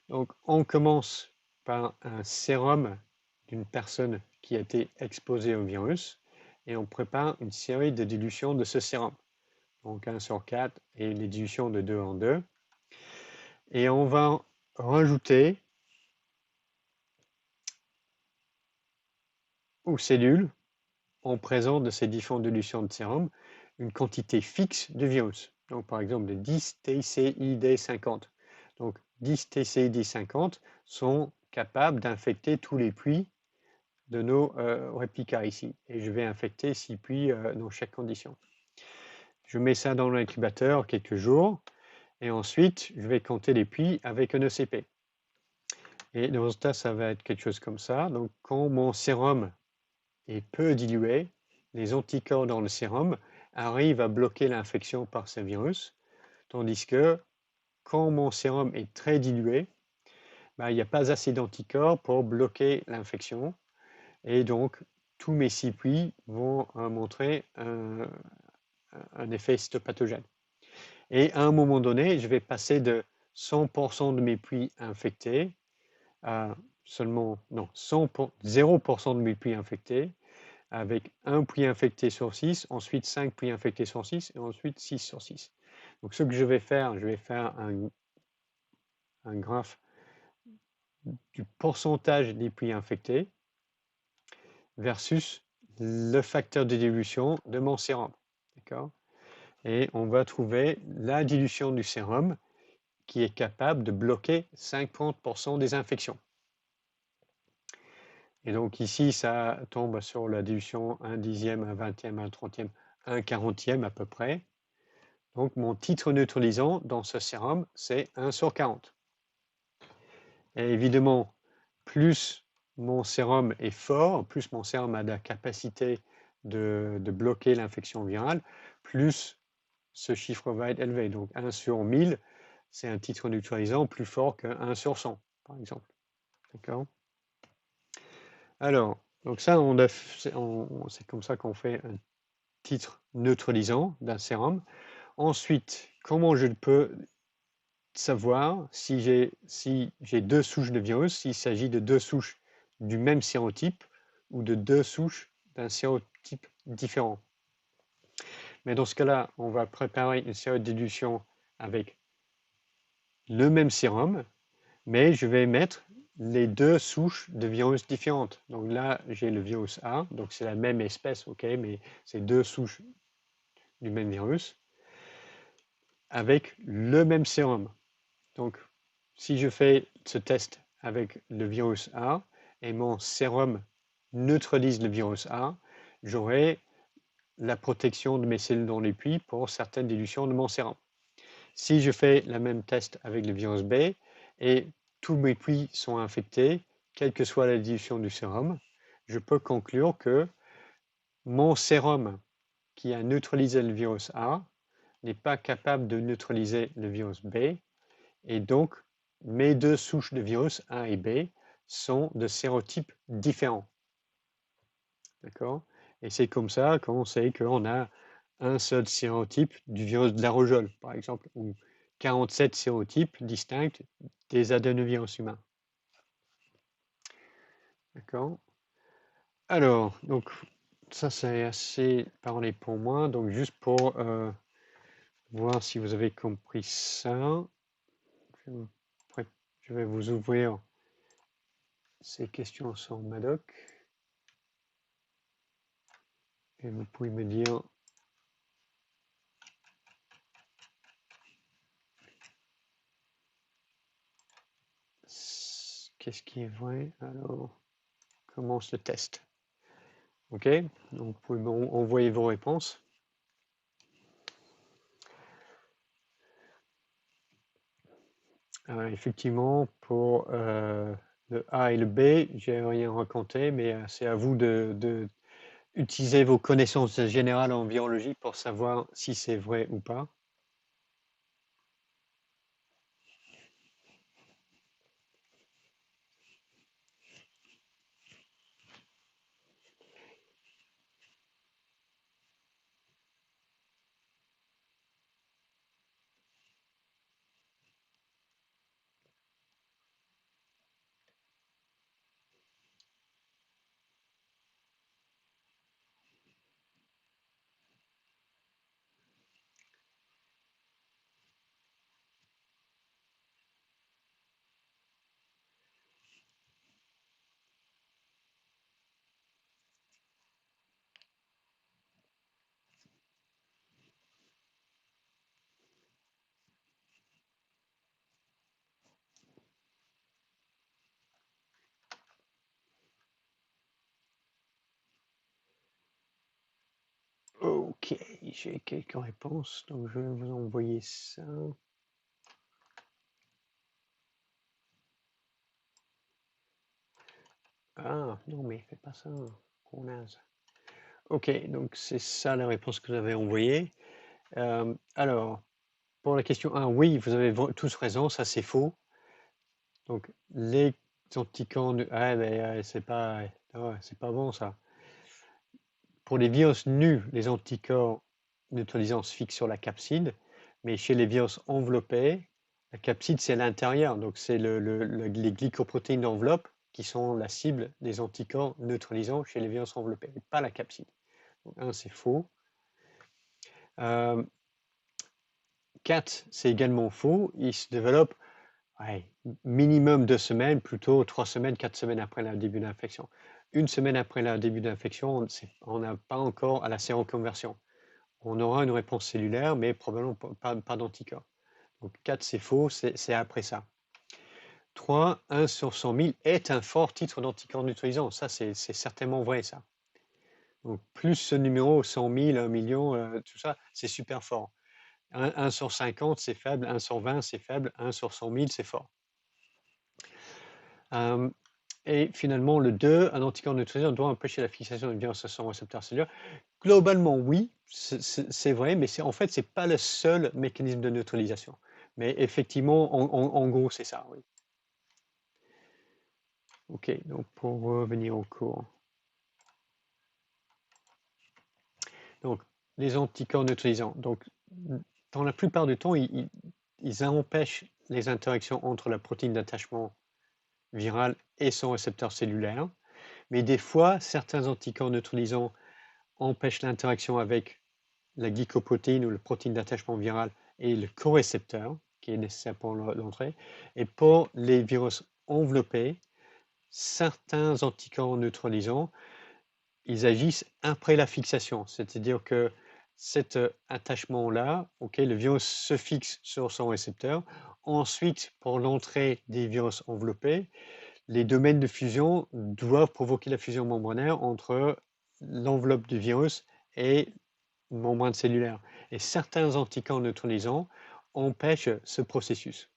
Donc, on commence par un sérum d'une personne qui a été exposée au virus et on prépare une série de dilutions de ce sérum. Donc 1 sur 4 et les dilutions de 2 en 2. Et on va rajouter aux cellules, en présence de ces différentes dilutions de sérum, une quantité fixe de virus. Donc par exemple de 10 TCID50. Donc 10 TCID50 sont capables d'infecter tous les puits de nos réplicas ici. Et je vais infecter 6 puits dans chaque condition. Je mets ça dans l'incubateur quelques jours et ensuite je vais compter les puits avec un ECP. Et le résultat, ça va être quelque chose comme ça. Donc quand mon sérum est peu dilué, les anticorps dans le sérum arrivent à bloquer l'infection par ce virus, tandis que quand mon sérum est très dilué, il n'y a pas assez d'anticorps pour bloquer l'infection et donc tous mes 6 puits vont montrer un effet cytopathogène. Et à un moment donné, je vais passer de 100% de mes puits infectés à seulement, non, 0% de mes puits infectés, avec un puits infecté sur 6, ensuite 5 puits infectés sur 6, et ensuite 6 sur 6. Donc ce que je vais faire un graphe du pourcentage des puits infectés versus le facteur de dilution de mon sérum. D'accord? Et on va trouver la dilution du sérum qui est capable de bloquer 50% des infections. Et donc ici, ça tombe sur la dilution 1 dixième, 1 vingtième, 1 trentième, 1 quarantième à peu près. Donc mon titre neutralisant dans ce sérum, c'est 1 sur 40. Et évidemment, plus mon sérum est fort, plus mon sérum a la capacité de bloquer l'infection virale, plus ce chiffre va être élevé. Donc 1 sur 1000, c'est un titre neutralisant plus fort que 1 sur 100, par exemple. D'accord? Alors, donc ça, c'est comme ça qu'on fait un titre neutralisant d'un sérum. Ensuite, comment je peux savoir si j'ai deux souches de virus, s'il s'agit de deux souches du même sérotype ou de deux souches d'un sérotype différent. Mais dans ce cas-là, on va préparer une sérodéduction avec le même sérum, mais je vais mettre les deux souches de virus différentes. Donc là, j'ai le virus A, donc c'est la même espèce, ok, mais c'est deux souches du même virus avec le même sérum. Donc, si je fais ce test avec le virus A et mon sérum neutralise le virus A, j'aurai la protection de mes cellules dans les puits pour certaines dilutions de mon sérum. Si je fais le même test avec le virus B et tous mes puits sont infectés, quelle que soit la dilution du sérum, je peux conclure que mon sérum qui a neutralisé le virus A n'est pas capable de neutraliser le virus B et donc mes deux souches de virus A et B sont de sérotypes différents. D'accord? Et c'est comme ça qu'on sait qu'on a un seul sérotype du virus de la rougeole, par exemple, ou 47 sérotypes distincts des adénovirus humains. D'accord? Alors, donc, ça c'est assez parlé pour moi. Donc, juste pour voir si vous avez compris ça, je vais vous ouvrir ces questions sur Madoc. Et vous pouvez me dire qu'est-ce qui est vrai. Alors, commence le test. OK, donc vous pouvez m'envoyer vos réponses. Effectivement, pour le A et le B, j'ai rien raconté, mais c'est à vous de utiliser vos connaissances générales en virologie pour savoir si c'est vrai ou pas. OK, j'ai quelques réponses, donc je vais vous envoyer ça. Ah, non, mais fais pas ça, on naze. OK, donc c'est ça la réponse que vous avez envoyée. Alors, pour la question 1, oui, vous avez tous raison, ça c'est faux. Donc, les anticorps, c'est pas, c'est pas bon ça. Pour les virus nus, les anticorps neutralisants se fixent sur la capside, mais chez les virus enveloppés, la capside c'est l'intérieur, donc c'est les glycoprotéines d'enveloppe qui sont la cible des anticorps neutralisants chez les virus enveloppés, et pas la capside. Donc, c'est faux. 4, c'est également faux. Il se développe minimum 2 semaines, plutôt 3 semaines, 4 semaines après le début de l'infection. Une semaine après le début de l'infection, on n'a pas encore à la séroconversion. On aura une réponse cellulaire, mais probablement pas d'anticorps. Donc 4, c'est faux, c'est après ça. 3, 1 sur 100 000 est un fort titre d'anticorps neutralisant. Ça, c'est certainement vrai, ça. Donc plus ce numéro, 100 000, 1 million, tout ça, c'est super fort. 1 sur 50, c'est faible. 1 sur 20, c'est faible. 1 sur 100 000, c'est fort. Et finalement, le 2, un anticorps neutralisant doit empêcher la fixation d'une virus à son récepteur cellulaire. Globalement, oui, c'est vrai, mais en fait, ce n'est pas le seul mécanisme de neutralisation. Mais effectivement, en gros, c'est ça, oui. OK, donc pour revenir au cours. Donc, les anticorps neutralisants. Donc, dans la plupart du temps, ils empêchent les interactions entre la protéine d'attachement virale et son récepteur cellulaire. Mais des fois, certains anticorps neutralisants empêchent l'interaction avec la glycoprotéine ou la protéine d'attachement viral et le corécepteur qui est nécessaire pour l'entrée. Et pour les virus enveloppés, certains anticorps neutralisants, ils agissent après la fixation, c'est-à-dire que cet attachement-là, le virus se fixe sur son récepteur. Ensuite, pour l'entrée des virus enveloppés, les domaines de fusion doivent provoquer la fusion membranaire entre l'enveloppe du virus et une membrane cellulaire. Et certains anticorps neutralisants empêchent ce processus.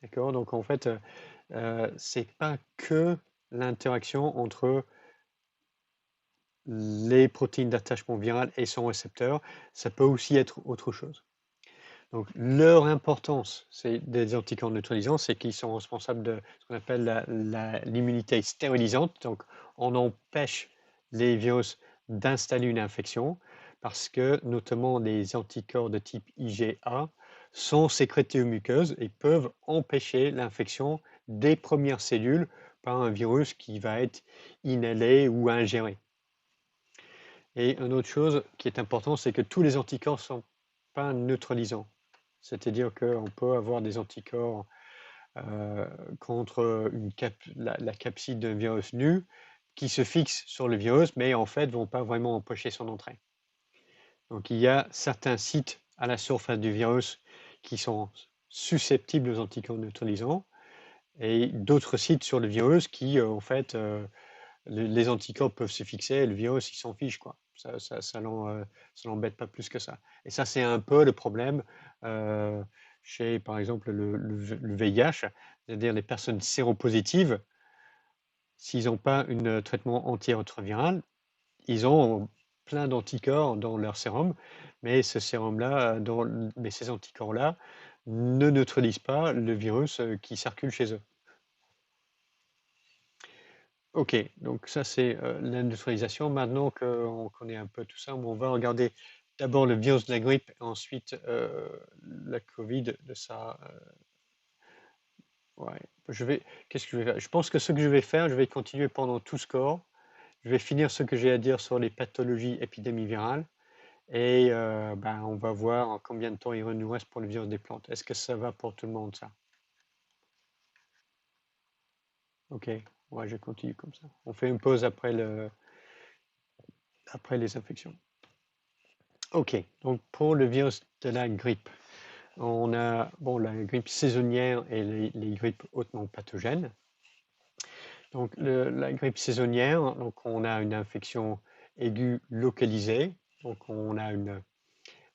D'accord? Donc en fait, c'est pas que l'interaction entre les protéines d'attachement viral et son récepteur, ça peut aussi être autre chose. Donc leur importance des anticorps neutralisants, c'est qu'ils sont responsables de ce qu'on appelle l'immunité stérilisante. Donc on empêche les virus d'installer une infection parce que notamment les anticorps de type IgA sont sécrétés aux muqueuses et peuvent empêcher l'infection des premières cellules par un virus qui va être inhalé ou ingéré. Et une autre chose qui est importante, c'est que tous les anticorps ne sont pas neutralisants. C'est-à-dire qu'on peut avoir des anticorps contre la capside d'un virus nu qui se fixent sur le virus, mais en fait ne vont pas vraiment empêcher son entrée. Donc il y a certains sites à la surface du virus qui sont susceptibles aux anticorps neutralisants et d'autres sites sur le virus qui, en fait, les anticorps peuvent se fixer et le virus, il s'en fiche, quoi. Ça l'embête pas plus que ça. Et ça, c'est un peu le problème chez, par exemple, le VIH, c'est-à-dire les personnes séropositives, s'ils n'ont pas un traitement antirétroviral, ils ont plein d'anticorps dans leur sérum, mais ce sérum-là, mais ces anticorps-là ne neutralisent pas le virus qui circule chez eux. Ok, donc ça c'est l'industrialisation. Maintenant qu'on connaît un peu tout ça, on va regarder d'abord le virus de la grippe et ensuite la Covid de ça. Ouais. Qu'est-ce que je vais faire? Je pense que ce que je vais faire, je vais continuer pendant tout ce cours. Je vais finir ce que j'ai à dire sur les pathologies épidémies virales et on va voir en combien de temps il nous reste pour le virus des plantes. Est-ce que ça va pour tout le monde ça? Ok, ouais, je continue comme ça. On fait une pause après les infections. Ok, donc pour le virus de la grippe, on a la grippe saisonnière et les grippes hautement pathogènes. Donc la grippe saisonnière, donc on a une infection aiguë localisée, donc on a une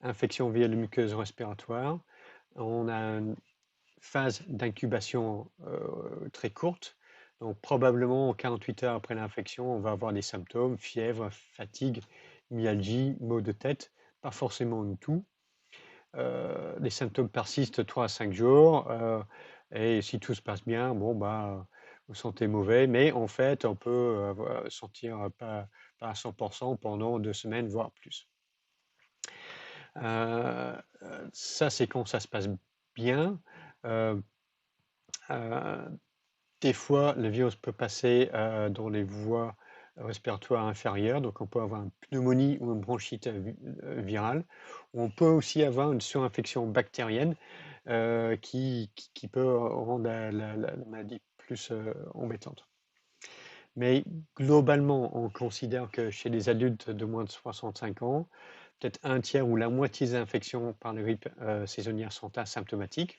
infection via la muqueuse respiratoire, on a une phase d'incubation très courte, donc probablement 48 heures après l'infection, on va avoir des symptômes, fièvre, fatigue, myalgie, maux de tête, pas forcément une toux. Les symptômes persistent 3 à 5 jours et si tout se passe bien, bon, bah, vous sentez mauvais, mais en fait, on peut sentir pas à 100% pendant 2 semaines, voire plus. Ça, c'est quand ça se passe bien. Des fois, le virus peut passer dans les voies respiratoires inférieures, donc on peut avoir une pneumonie ou une bronchite virale. On peut aussi avoir une surinfection bactérienne qui peut rendre la maladie plus embêtante. Mais globalement, on considère que chez les adultes de moins de 65 ans, peut-être un tiers ou la moitié des infections par la grippe saisonnière sont asymptomatiques.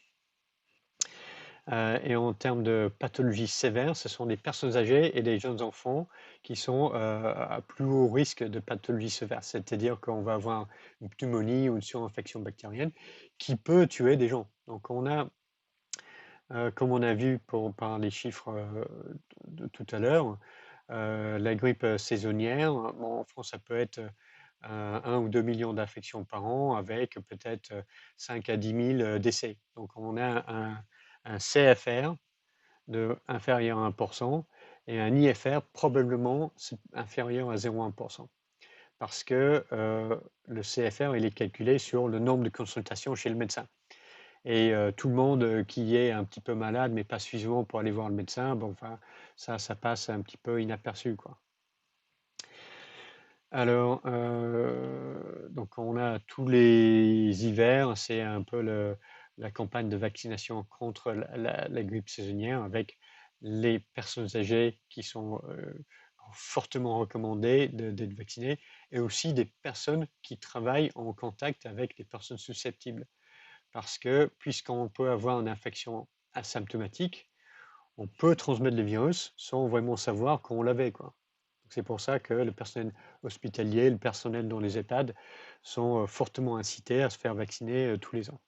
Et en termes de pathologies sévères, ce sont des personnes âgées et des jeunes enfants qui sont à plus haut risque de pathologies sévères. C'est-à-dire qu'on va avoir une pneumonie ou une surinfection bactérienne qui peut tuer des gens. Donc on a Comme on a vu par les chiffres de tout à l'heure, la grippe saisonnière, bon, en France, ça peut être 1 ou 2 millions d'infections par an avec peut-être 5 à 10 000 décès. Donc on a un CFR de inférieur à 1% et un IFR probablement inférieur à 0,1%. Parce que le CFR, il est calculé sur le nombre de consultations chez le médecin. Et tout le monde qui est un petit peu malade, mais pas suffisamment pour aller voir le médecin, bon, enfin, ça passe un petit peu inaperçu, quoi. Alors, donc on a tous les hivers, c'est un peu la campagne de vaccination contre la grippe saisonnière avec les personnes âgées qui sont fortement recommandées d'être vaccinées et aussi des personnes qui travaillent en contact avec des personnes susceptibles. Parce que puisqu'on peut avoir une infection asymptomatique, on peut transmettre le virus sans vraiment savoir qu'on l'avait, quoi. C'est pour ça que le personnel hospitalier, le personnel dans les EHPAD sont fortement incités à se faire vacciner tous les ans.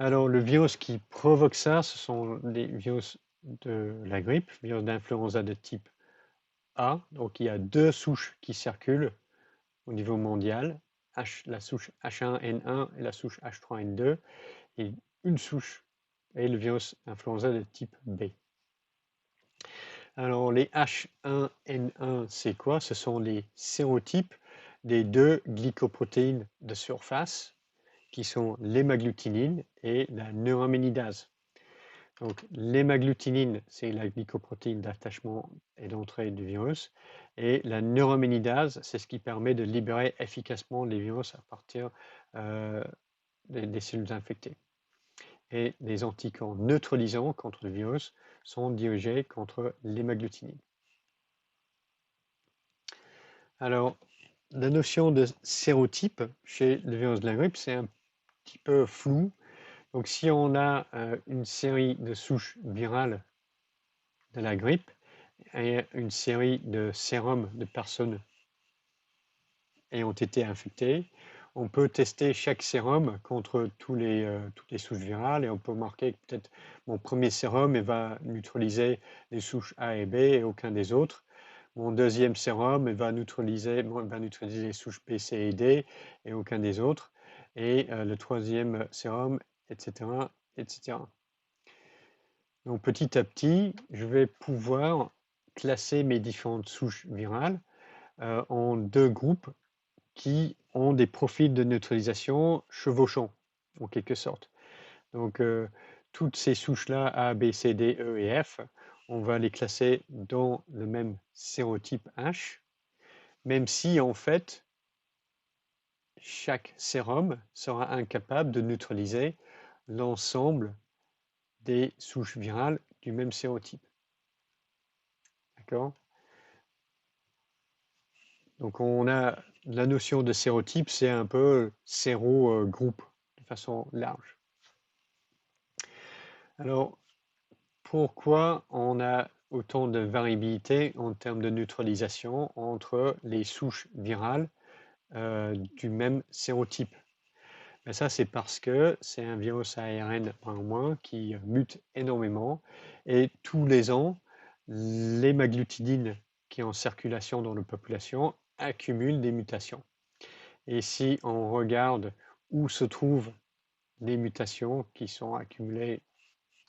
Alors, le virus qui provoque ça, ce sont les virus de la grippe, virus d'influenza de type A. Donc, il y a deux souches qui circulent au niveau mondial, la souche H1N1 et la souche H3N2, et une souche est le virus influenza de type B. Alors, les H1N1, c'est quoi? Ce sont les sérotypes des deux glycoprotéines de surface qui sont l'hémagglutinine et la neuraminidase. Donc, l'hémagglutinine, c'est la glycoprotéine d'attachement et d'entrée du virus, et la neuraminidase, c'est ce qui permet de libérer efficacement les virus à partir des cellules infectées. Et les anticorps neutralisants contre le virus sont dirigés contre l'hémagglutinine. Alors, la notion de sérotype chez le virus de la grippe, c'est un petit peu flou. Donc, si on a une série de souches virales de la grippe et une série de sérums de personnes ayant été infectées, on peut tester chaque sérum contre toutes les souches virales et on peut marquer que peut-être mon premier sérum va neutraliser les souches A et B et aucun des autres. Mon deuxième sérum va neutraliser les souches B, C et D et aucun des autres. Et le troisième sérum, etc., etc. Donc petit à petit, je vais pouvoir classer mes différentes souches virales en deux groupes qui ont des profils de neutralisation chevauchants, en quelque sorte. Donc, toutes ces souches-là, A, B, C, D, E et F, on va les classer dans le même sérotype H, même si, en fait, chaque sérum sera incapable de neutraliser l'ensemble des souches virales du même sérotype. D'accord? Donc, on a la notion de sérotype, c'est un peu séro-groupe, de façon large. Alors, pourquoi on a autant de variabilité en termes de neutralisation entre les souches virales du même sérotype? Ben ça, c'est parce que c'est un virus ARN en moins qui mute énormément et tous les ans, l'hémagglutinine qui est en circulation dans la population accumule des mutations. Et si on regarde où se trouvent les mutations qui sont accumulées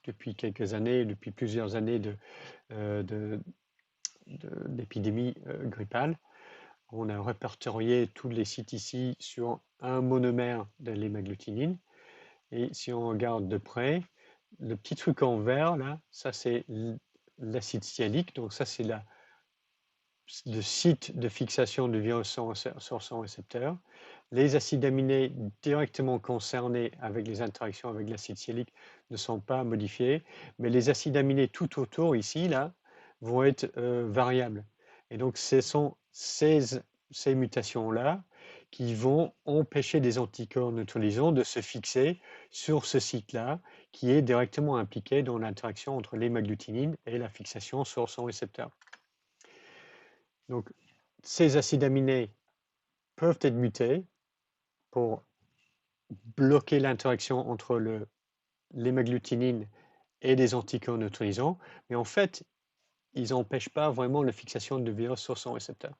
depuis quelques années, depuis plusieurs années d'épidémie grippale, on a répertorié tous les sites ici sur un monomère de l'hémagglutinine. Et si on regarde de près, le petit truc en vert, là, ça c'est l'acide sialique. Donc ça c'est le site de fixation du virus sur son récepteur. Les acides aminés directement concernés avec les interactions avec l'acide sialique ne sont pas modifiés, mais les acides aminés tout autour ici, là, vont être variables. Et donc, ce sont ces mutations-là qui vont empêcher des anticorps neutralisants de se fixer sur ce site-là, qui est directement impliqué dans l'interaction entre l'hémagglutinine et la fixation sur son récepteur. Donc, ces acides aminés peuvent être mutés pour bloquer l'interaction entre le l'hémagglutinine et des anticorps neutralisants, mais en fait, ils n'empêchent pas vraiment la fixation de virus sur son récepteur.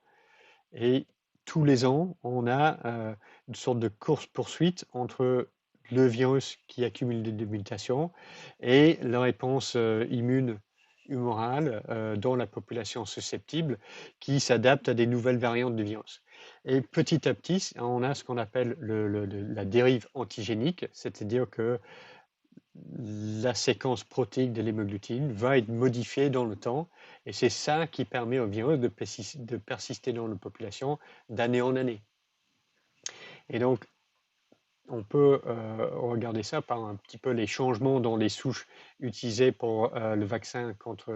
Et tous les ans, on a une sorte de course-poursuite entre le virus qui accumule des mutations et la réponse immune humorale dans la population susceptible qui s'adapte à des nouvelles variantes du virus. Et petit à petit, on a ce qu'on appelle la dérive antigénique, c'est-à-dire que la séquence protéique de l'hémoglutine va être modifiée dans le temps et c'est ça qui permet au virus de persister dans la population d'année en année. Et donc, on peut regarder ça par un petit peu les changements dans les souches utilisées pour le vaccin contre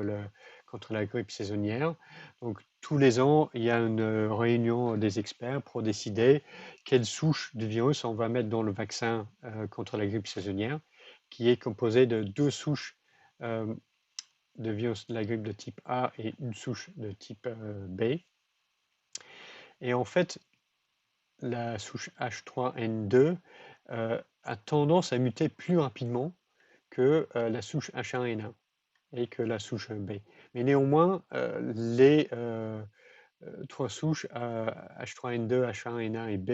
la grippe saisonnière. Donc, tous les ans, il y a une réunion des experts pour décider quelle souche du virus on va mettre dans le vaccin contre la grippe saisonnière, qui est composée de 2 souches de virus de la grippe de type A et une souche de type B. Et en fait, la souche H3N2 a tendance à muter plus rapidement que la souche H1N1 et que la souche B. Mais néanmoins, les 3 souches H3N2, H1N1 et B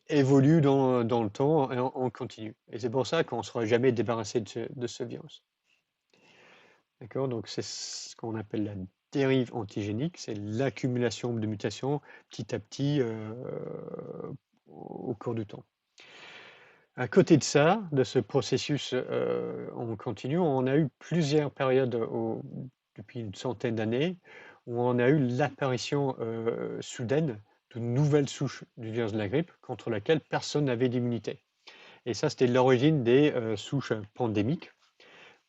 évoluent dans le temps en continu. Et c'est pour ça qu'on ne sera jamais débarrassé de ce virus. D'accord? Donc c'est ce qu'on appelle la dérive antigénique, c'est l'accumulation de mutations petit à petit au cours du temps. À côté de ça, de ce processus en continu, on a eu plusieurs périodes depuis une centaine d'années où on a eu l'apparition soudaine de nouvelles souches du virus de la grippe contre laquelle personne n'avait d'immunité. Et ça, c'était l'origine des souches pandémiques,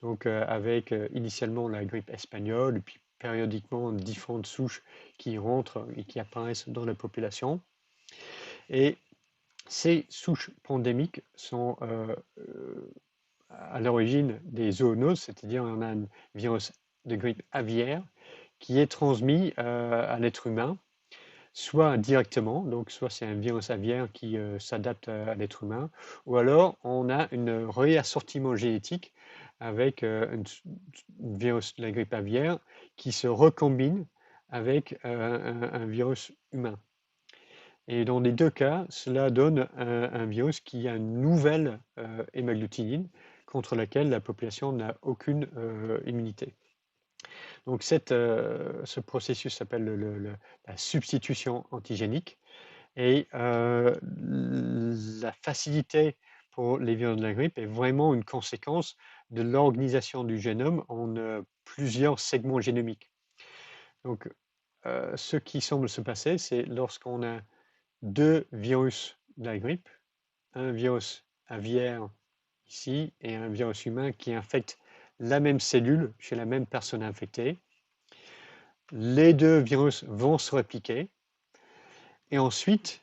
donc avec initialement la grippe espagnole, et puis périodiquement différentes souches qui rentrent et qui apparaissent dans la population. Et ces souches pandémiques sont à l'origine des zoonoses, c'est-à-dire on a un virus de grippe aviaire qui est transmis à l'être humain, soit directement, donc soit c'est un virus aviaire qui s'adapte à l'être humain, ou alors on a un réassortiment génétique avec un virus de la grippe aviaire qui se recombine avec un virus humain. Et dans les 2 cas, cela donne un virus qui a une nouvelle hémagglutinine contre laquelle la population n'a aucune immunité. Donc ce processus s'appelle la substitution antigénique et la facilité pour les virus de la grippe est vraiment une conséquence de l'organisation du génome en plusieurs segments génomiques. Donc ce qui semble se passer, c'est lorsqu'on a 2 virus de la grippe, un virus aviaire ici et un virus humain qui infecte la même cellule chez la même personne infectée. Les 2 virus vont se répliquer et ensuite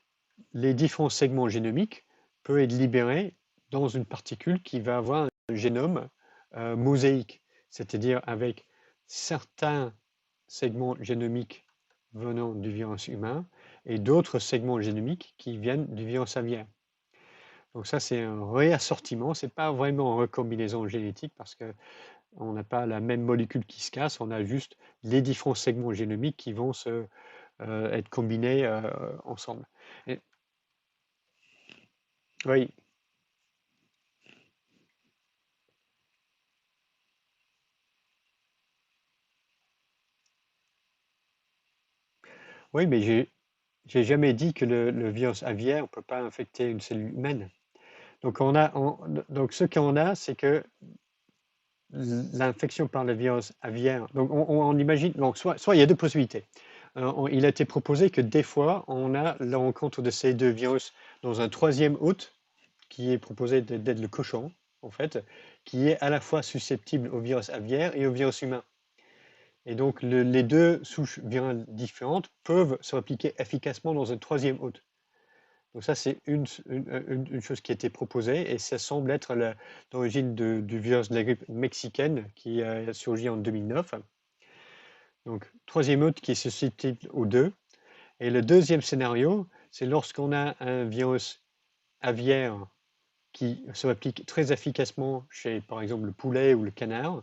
les différents segments génomiques peuvent être libérés dans une particule qui va avoir un génome mosaïque, c'est-à-dire avec certains segments génomiques venant du virus humain et d'autres segments génomiques qui viennent du virus aviaire. Donc ça, c'est un réassortiment, ce n'est pas vraiment une recombinaison génétique parce qu'on n'a pas la même molécule qui se casse, on a juste les différents segments génomiques qui vont être combinés ensemble. Et, oui. Oui, mais j'ai jamais dit que le virus aviaire ne peut pas infecter une cellule humaine. Donc, donc ce qu'on a, c'est que l'infection par le virus aviaire, donc on imagine, donc soit il y a 2 possibilités. Il a été proposé que des fois, on a la rencontre de ces 2 virus dans un 3e hôte, qui est proposé d'être le cochon, en fait, qui est à la fois susceptible au virus aviaire et au virus humain. Et donc, les 2 souches virales différentes peuvent se répliquer efficacement dans un 3e hôte. Donc ça, c'est une chose qui a été proposée et ça semble être l'origine du virus de la grippe mexicaine qui a surgi en 2009. Donc, 3e hôte qui est susceptible aux 2. Et le 2e scénario, c'est lorsqu'on a un virus aviaire qui se réplique très efficacement chez, par exemple, le poulet ou le canard,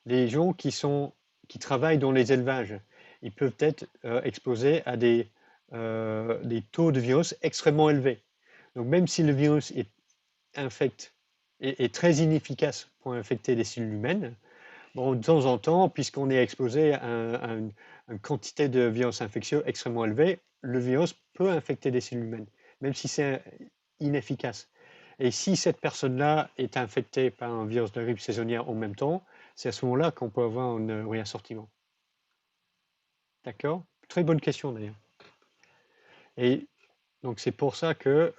les gens qui travaillent dans les élevages, ils peuvent être exposés à des taux de virus extrêmement élevés. Donc même si le virus est très inefficace pour infecter les cellules humaines, bon, de temps en temps, puisqu'on est exposé à une quantité de virus infectieux extrêmement élevée, le virus peut infecter des cellules humaines, même si c'est inefficace. Et si cette personne-là est infectée par un virus de grippe saisonnière en même temps, c'est à ce moment-là qu'on peut avoir un réassortiment. D'accord? Très bonne question d'ailleurs. Et donc c'est pour ça que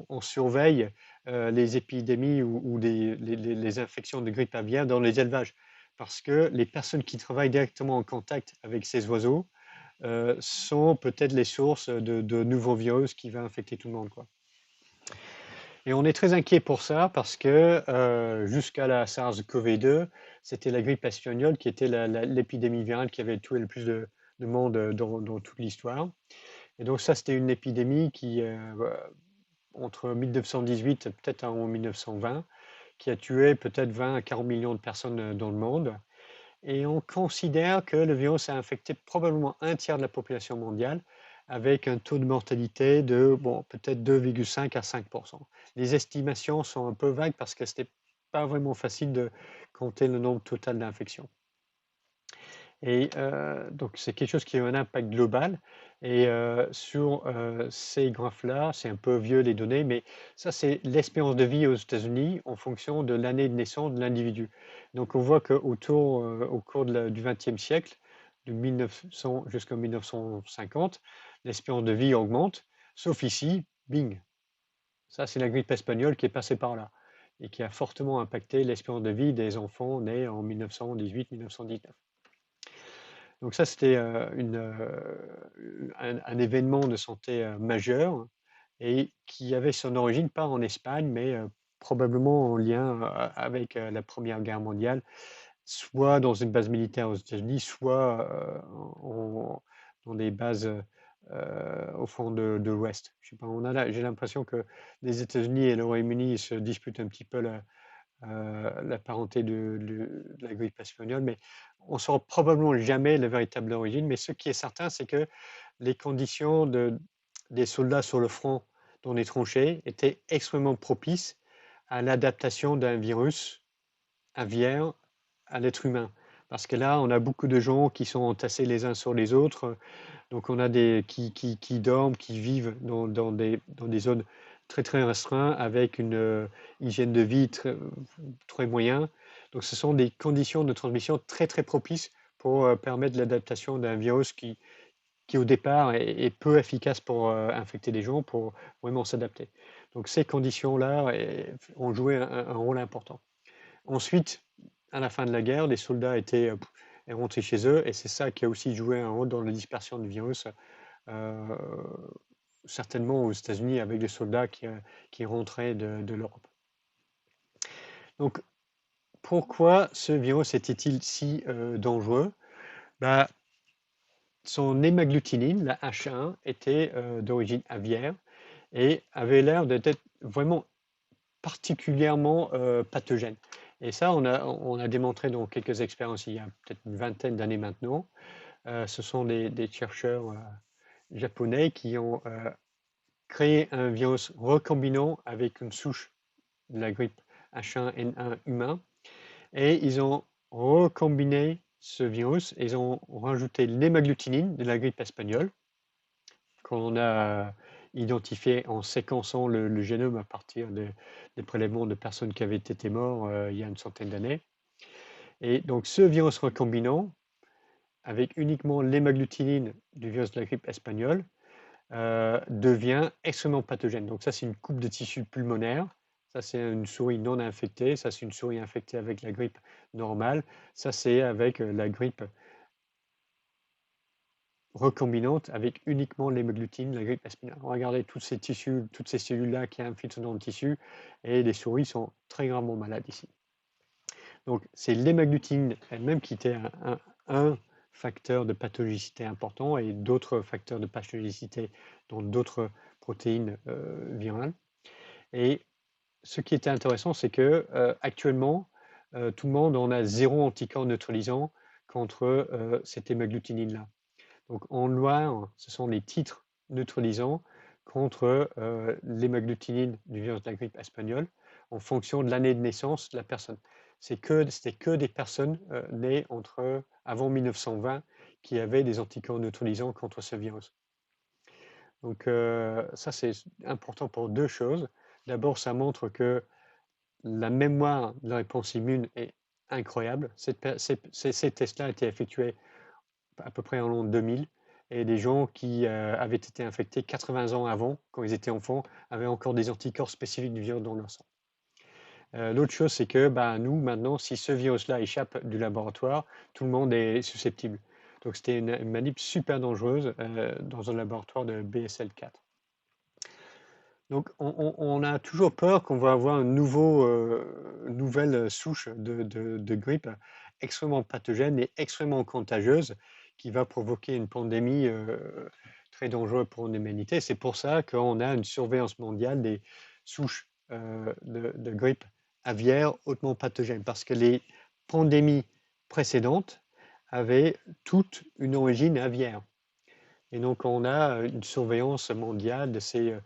on surveille les épidémies ou les infections de grippe aviaire dans les élevages, parce que les personnes qui travaillent directement en contact avec ces oiseaux sont peut-être les sources de nouveaux virus qui vont infecter tout le monde, quoi. Et on est très inquiet pour ça parce que jusqu'à la SARS-CoV-2, c'était la grippe espagnole qui était l'épidémie virale qui avait tué le plus de monde dans toute l'histoire. Et donc ça, c'était une épidémie qui, entre 1918 et peut-être en 1920, qui a tué peut-être 20 à 40 millions de personnes dans le monde. Et on considère que le virus a infecté probablement un tiers de la population mondiale, avec un taux de mortalité de peut-être 2,5 à 5%. Les estimations sont un peu vagues parce que ce n'était pas vraiment facile de compter le nombre total d'infections. Et donc, c'est quelque chose qui a un impact global. Et sur ces graphes-là, c'est un peu vieux les données, mais ça, c'est l'espérance de vie aux États-Unis en fonction de l'année de naissance de l'individu. Donc, on voit qu'au cours du XXe siècle, de 1900 jusqu'en 1950, l'espérance de vie augmente, sauf ici, bing. Ça, c'est la grippe espagnole qui est passée par là et qui a fortement impacté l'espérance de vie des enfants nés en 1918-1919. Donc ça, c'était un événement de santé majeur et qui avait son origine pas en Espagne, mais probablement en lien avec la Première Guerre mondiale, soit dans une base militaire aux États-Unis, soit dans des bases au fond de l'Ouest. Je sais pas, j'ai l'impression que les États-Unis et le Royaume-Uni se disputent un petit peu la parenté de la grippe espagnole, mais on ne saura probablement jamais la véritable origine. Mais ce qui est certain, c'est que les conditions des soldats sur le front dans les tranchées étaient extrêmement propices à l'adaptation d'un virus aviaire à l'être humain. Parce que là, on a beaucoup de gens qui sont entassés les uns sur les autres. Donc, on a qui dorment, qui vivent dans des zones très, très restreintes avec une hygiène de vie très moyen. Donc, ce sont des conditions de transmission très, très propices pour permettre l'adaptation d'un virus qui, au départ, est peu efficace pour infecter des gens, pour vraiment s'adapter. Donc, ces conditions-là ont joué un rôle important. Ensuite, à la fin de la guerre, les soldats étaient rentrés chez eux et c'est ça qui a aussi joué un rôle dans la dispersion du virus, certainement aux États-Unis avec les soldats qui rentraient de l'Europe. Donc, pourquoi ce virus était-il si dangereux? Bah, son hémagglutinine, la H1, était d'origine aviaire et avait l'air d'être vraiment particulièrement pathogène. Et ça, on a démontré dans quelques expériences il y a peut-être une vingtaine d'années maintenant. Ce sont des chercheurs japonais qui ont créé un virus recombinant avec une souche de la grippe H1N1 humain. Et ils ont recombiné ce virus et ils ont rajouté l'hémagglutinine de la grippe espagnole qu'on a identifié en séquençant le génome à partir des prélèvements de personnes qui avaient été mortes il y a une centaine d'années. Et donc ce virus recombinant, avec uniquement l'hémagglutinine du virus de la grippe espagnole, devient extrêmement pathogène. Donc ça, c'est une coupe de tissu pulmonaire. Ça, c'est une souris non infectée. Ça, c'est une souris infectée avec la grippe normale. Ça, c'est avec la grippe recombinante avec uniquement l'hémoglutine, la grippe espagnole. Regardez tous ces tissus, toutes ces cellules-là qui infiltrent dans le tissu et les souris sont très gravement malades ici. Donc, c'est l'hémagglutinine elle-même qui était un facteur de pathologicité important et d'autres facteurs de pathologicité dans d'autres protéines virales. Et ce qui était intéressant, c'est que actuellement, tout le monde en a 0 anticorps neutralisant contre cette hémagglutinine-là. Donc en noir, ce sont les titres neutralisants contre l'hémagglutinine du virus de la grippe espagnole en fonction de l'année de naissance de la personne. C'était que des personnes nées avant 1920 qui avaient des anticorps neutralisants contre ce virus. Donc ça, c'est important pour deux choses. D'abord, ça montre que la mémoire de la réponse immune est incroyable. Ces tests-là étaient effectués à peu près en l'an 2000 et des gens qui avaient été infectés 80 ans avant, quand ils étaient enfants, avaient encore des anticorps spécifiques du virus dans leur sang. L'autre chose, c'est que nous, maintenant, si ce virus-là échappe du laboratoire, tout le monde est susceptible. Donc c'était une manip super dangereuse dans un laboratoire de BSL-4. Donc on a toujours peur qu'on va avoir une nouvelle souche de grippe extrêmement pathogène et extrêmement contagieuse qui va provoquer une pandémie très dangereuse pour l'humanité. C'est pour ça qu'on a une surveillance mondiale des souches de grippe aviaire hautement pathogène, parce que les pandémies précédentes avaient toute une origine aviaire. Et donc on a une surveillance mondiale de ces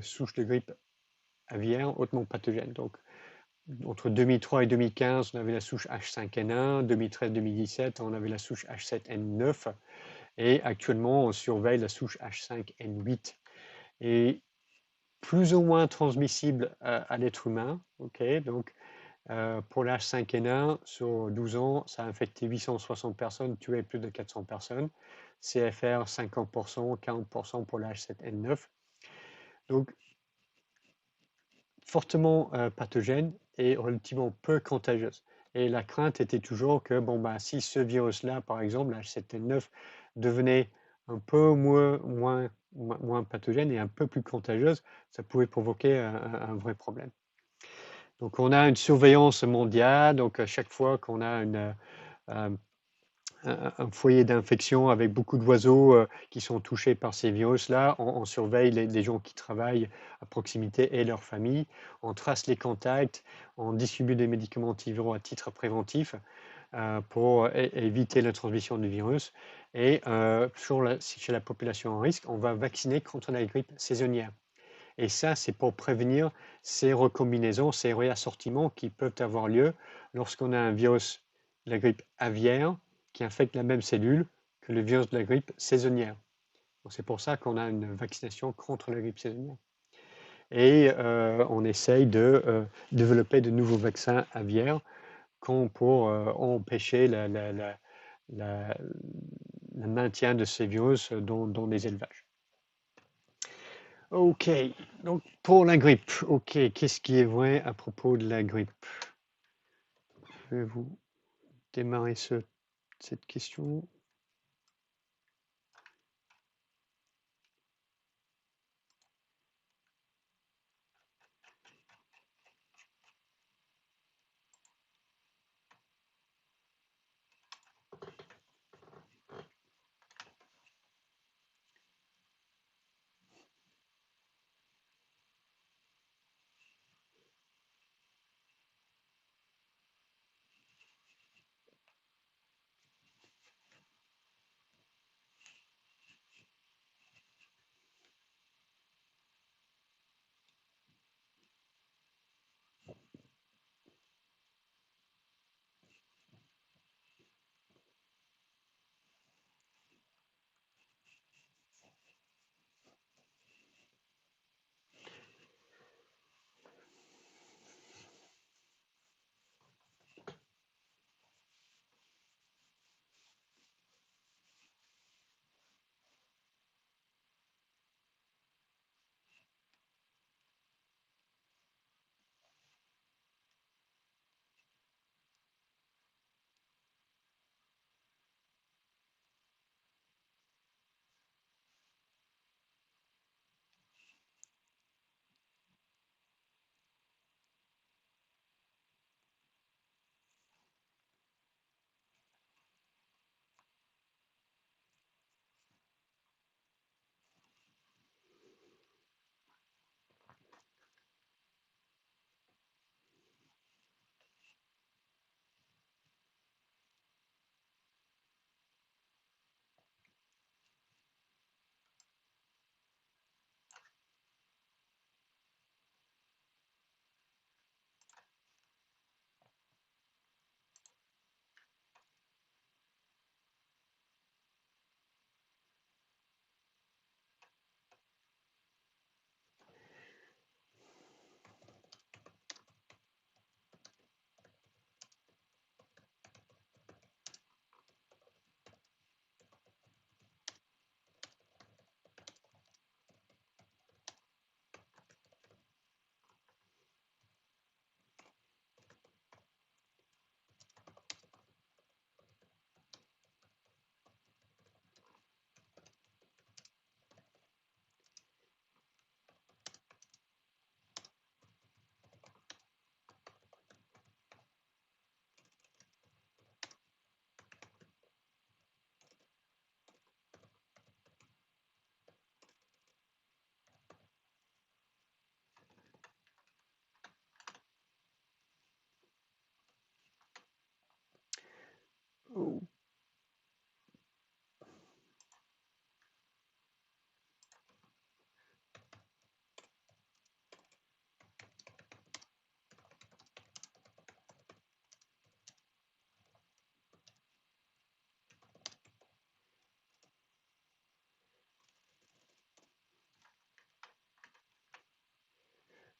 souches de grippe aviaire hautement pathogène. Donc, entre 2003 et 2015, on avait la souche H5N1, 2013-2017, on avait la souche H7N9, et actuellement, on surveille la souche H5N8. Et plus ou moins transmissible à l'être humain, ok, donc pour l'H5N1, sur 12 ans, ça a infecté 860 personnes, tué plus de 400 personnes. CFR 50%, 40% pour l'H7N9. Donc, fortement pathogène et relativement peu contagieuse. Et la crainte était toujours que si ce virus-là, par exemple, la H7N9, devenait un peu moins pathogène et un peu plus contagieuse, ça pouvait provoquer un vrai problème. Donc on a une surveillance mondiale, donc à chaque fois qu'on a un foyer d'infection avec beaucoup d'oiseaux qui sont touchés par ces virus-là. On surveille les gens qui travaillent à proximité et leurs familles. On trace les contacts. On distribue des médicaments antiviraux à titre préventif pour éviter la transmission du virus. Et chez la population en risque, on va vacciner contre la grippe saisonnière. Et ça, c'est pour prévenir ces recombinaisons, ces réassortiments qui peuvent avoir lieu lorsqu'on a un virus de la grippe aviaire qui infecte la même cellule que le virus de la grippe saisonnière. C'est pour ça qu'on a une vaccination contre la grippe saisonnière. Et on essaye de développer de nouveaux vaccins aviaires pour empêcher le maintien de ces virus dans les élevages. Ok, donc pour la grippe, ok, qu'est-ce qui est vrai à propos de la grippe? Je vais vous démarrer cette question.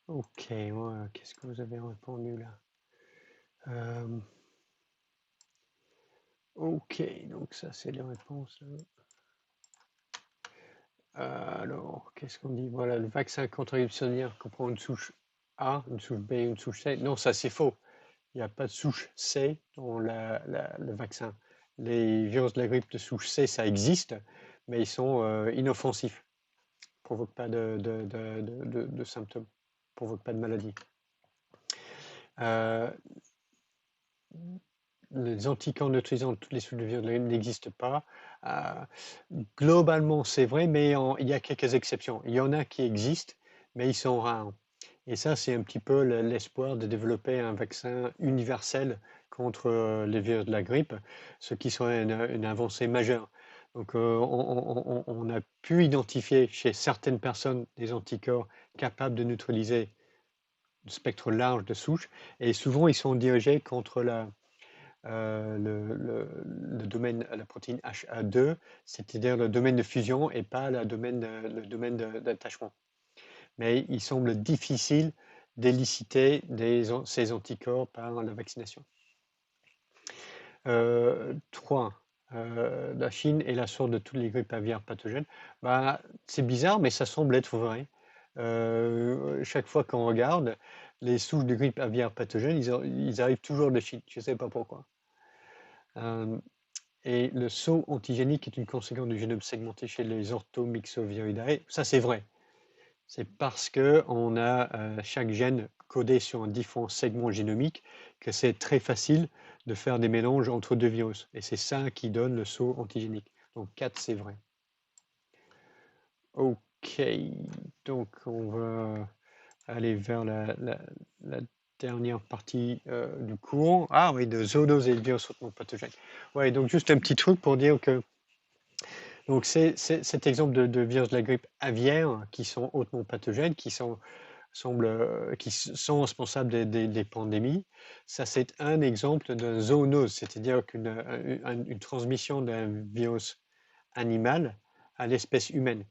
Ok, ouais, qu'est-ce que vous avez répondu là? Ok, donc ça c'est les réponses là. Alors, qu'est-ce qu'on dit? Voilà, le vaccin contre la grippe saisonnière comprend une souche A, une souche B, une souche C. Non, ça c'est faux. Il n'y a pas de souche C dans le vaccin. Les virus de la grippe de souche C, ça existe, mais ils sont inoffensifs. Ils ne provoquent pas de symptômes, ne provoquent pas de maladie. Euh, les anticorps neutralisants de toutes les souches de virus de la grippe n'existent pas. Globalement, c'est vrai, mais il y a quelques exceptions. Il y en a qui existent, mais ils sont rares. Et ça, c'est un petit peu l'espoir de développer un vaccin universel contre les virus de la grippe, ce qui serait une avancée majeure. Donc, on a pu identifier chez certaines personnes des anticorps capables de neutraliser le spectre large de souches, et souvent ils sont dirigés contre le domaine, la protéine HA2, c'est-à-dire le domaine de fusion et pas le domaine d'attachement. Mais il semble difficile d'éliciter ces anticorps par la vaccination. 3. La Chine est la source de toutes les grippes aviaires pathogènes. Bah, c'est bizarre, mais ça semble être vrai. Chaque fois qu'on regarde, les souches de grippe aviaire pathogènes, ils arrivent toujours de Chine. Je ne sais pas pourquoi. Et le saut antigénique est une conséquence du génome segmenté chez les orthomyxoviridae. Ça, c'est vrai. C'est parce qu'on a chaque gène codé sur un différent segment génomique que c'est très facile de faire des mélanges entre deux virus. Et c'est ça qui donne le saut antigénique. Donc 4, c'est vrai. Ok, donc on va aller vers la dernière partie du cours. Ah oui, de zoonoses et de virus hautement pathogènes. Ouais, donc juste un petit truc pour dire que donc c'est cet exemple de virus de la grippe aviaire qui sont hautement pathogènes, qui sont responsables des pandémies. Ça, c'est un exemple de zoonose, c'est-à-dire une transmission d'un virus animal à l'espèce humaine.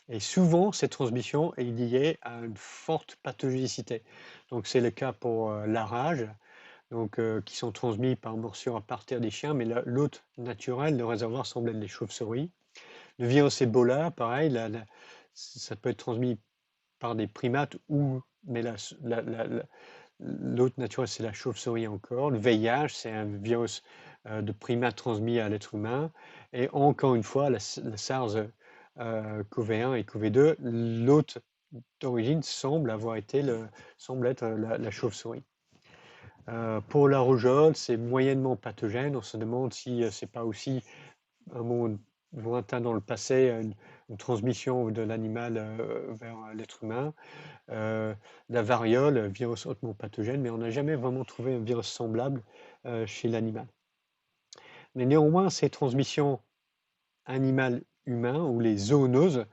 Et souvent, cette transmission est liée à une forte pathogénicité. Donc, c'est le cas pour la rage, qui sont transmis par morsure à partir des chiens, mais l'hôte naturel, le réservoir, semble être les chauves-souris. Le virus Ebola, pareil, ça peut être transmis par des primates mais l'hôte naturel, c'est la chauve-souris encore. Le VIH, c'est un virus de primate transmis à l'être humain. Et encore une fois, la SARS-CoV-1 et CoV-2, l'hôte d'origine semble être la chauve-souris. Pour la rougeole, c'est moyennement pathogène. On se demande si c'est pas aussi un monde lointain dans le passé, une transmission de l'animal vers l'être humain. La variole, virus hautement pathogène, mais on n'a jamais vraiment trouvé un virus semblable chez l'animal. Mais néanmoins, ces transmissions animal-humain ou les zoonoses,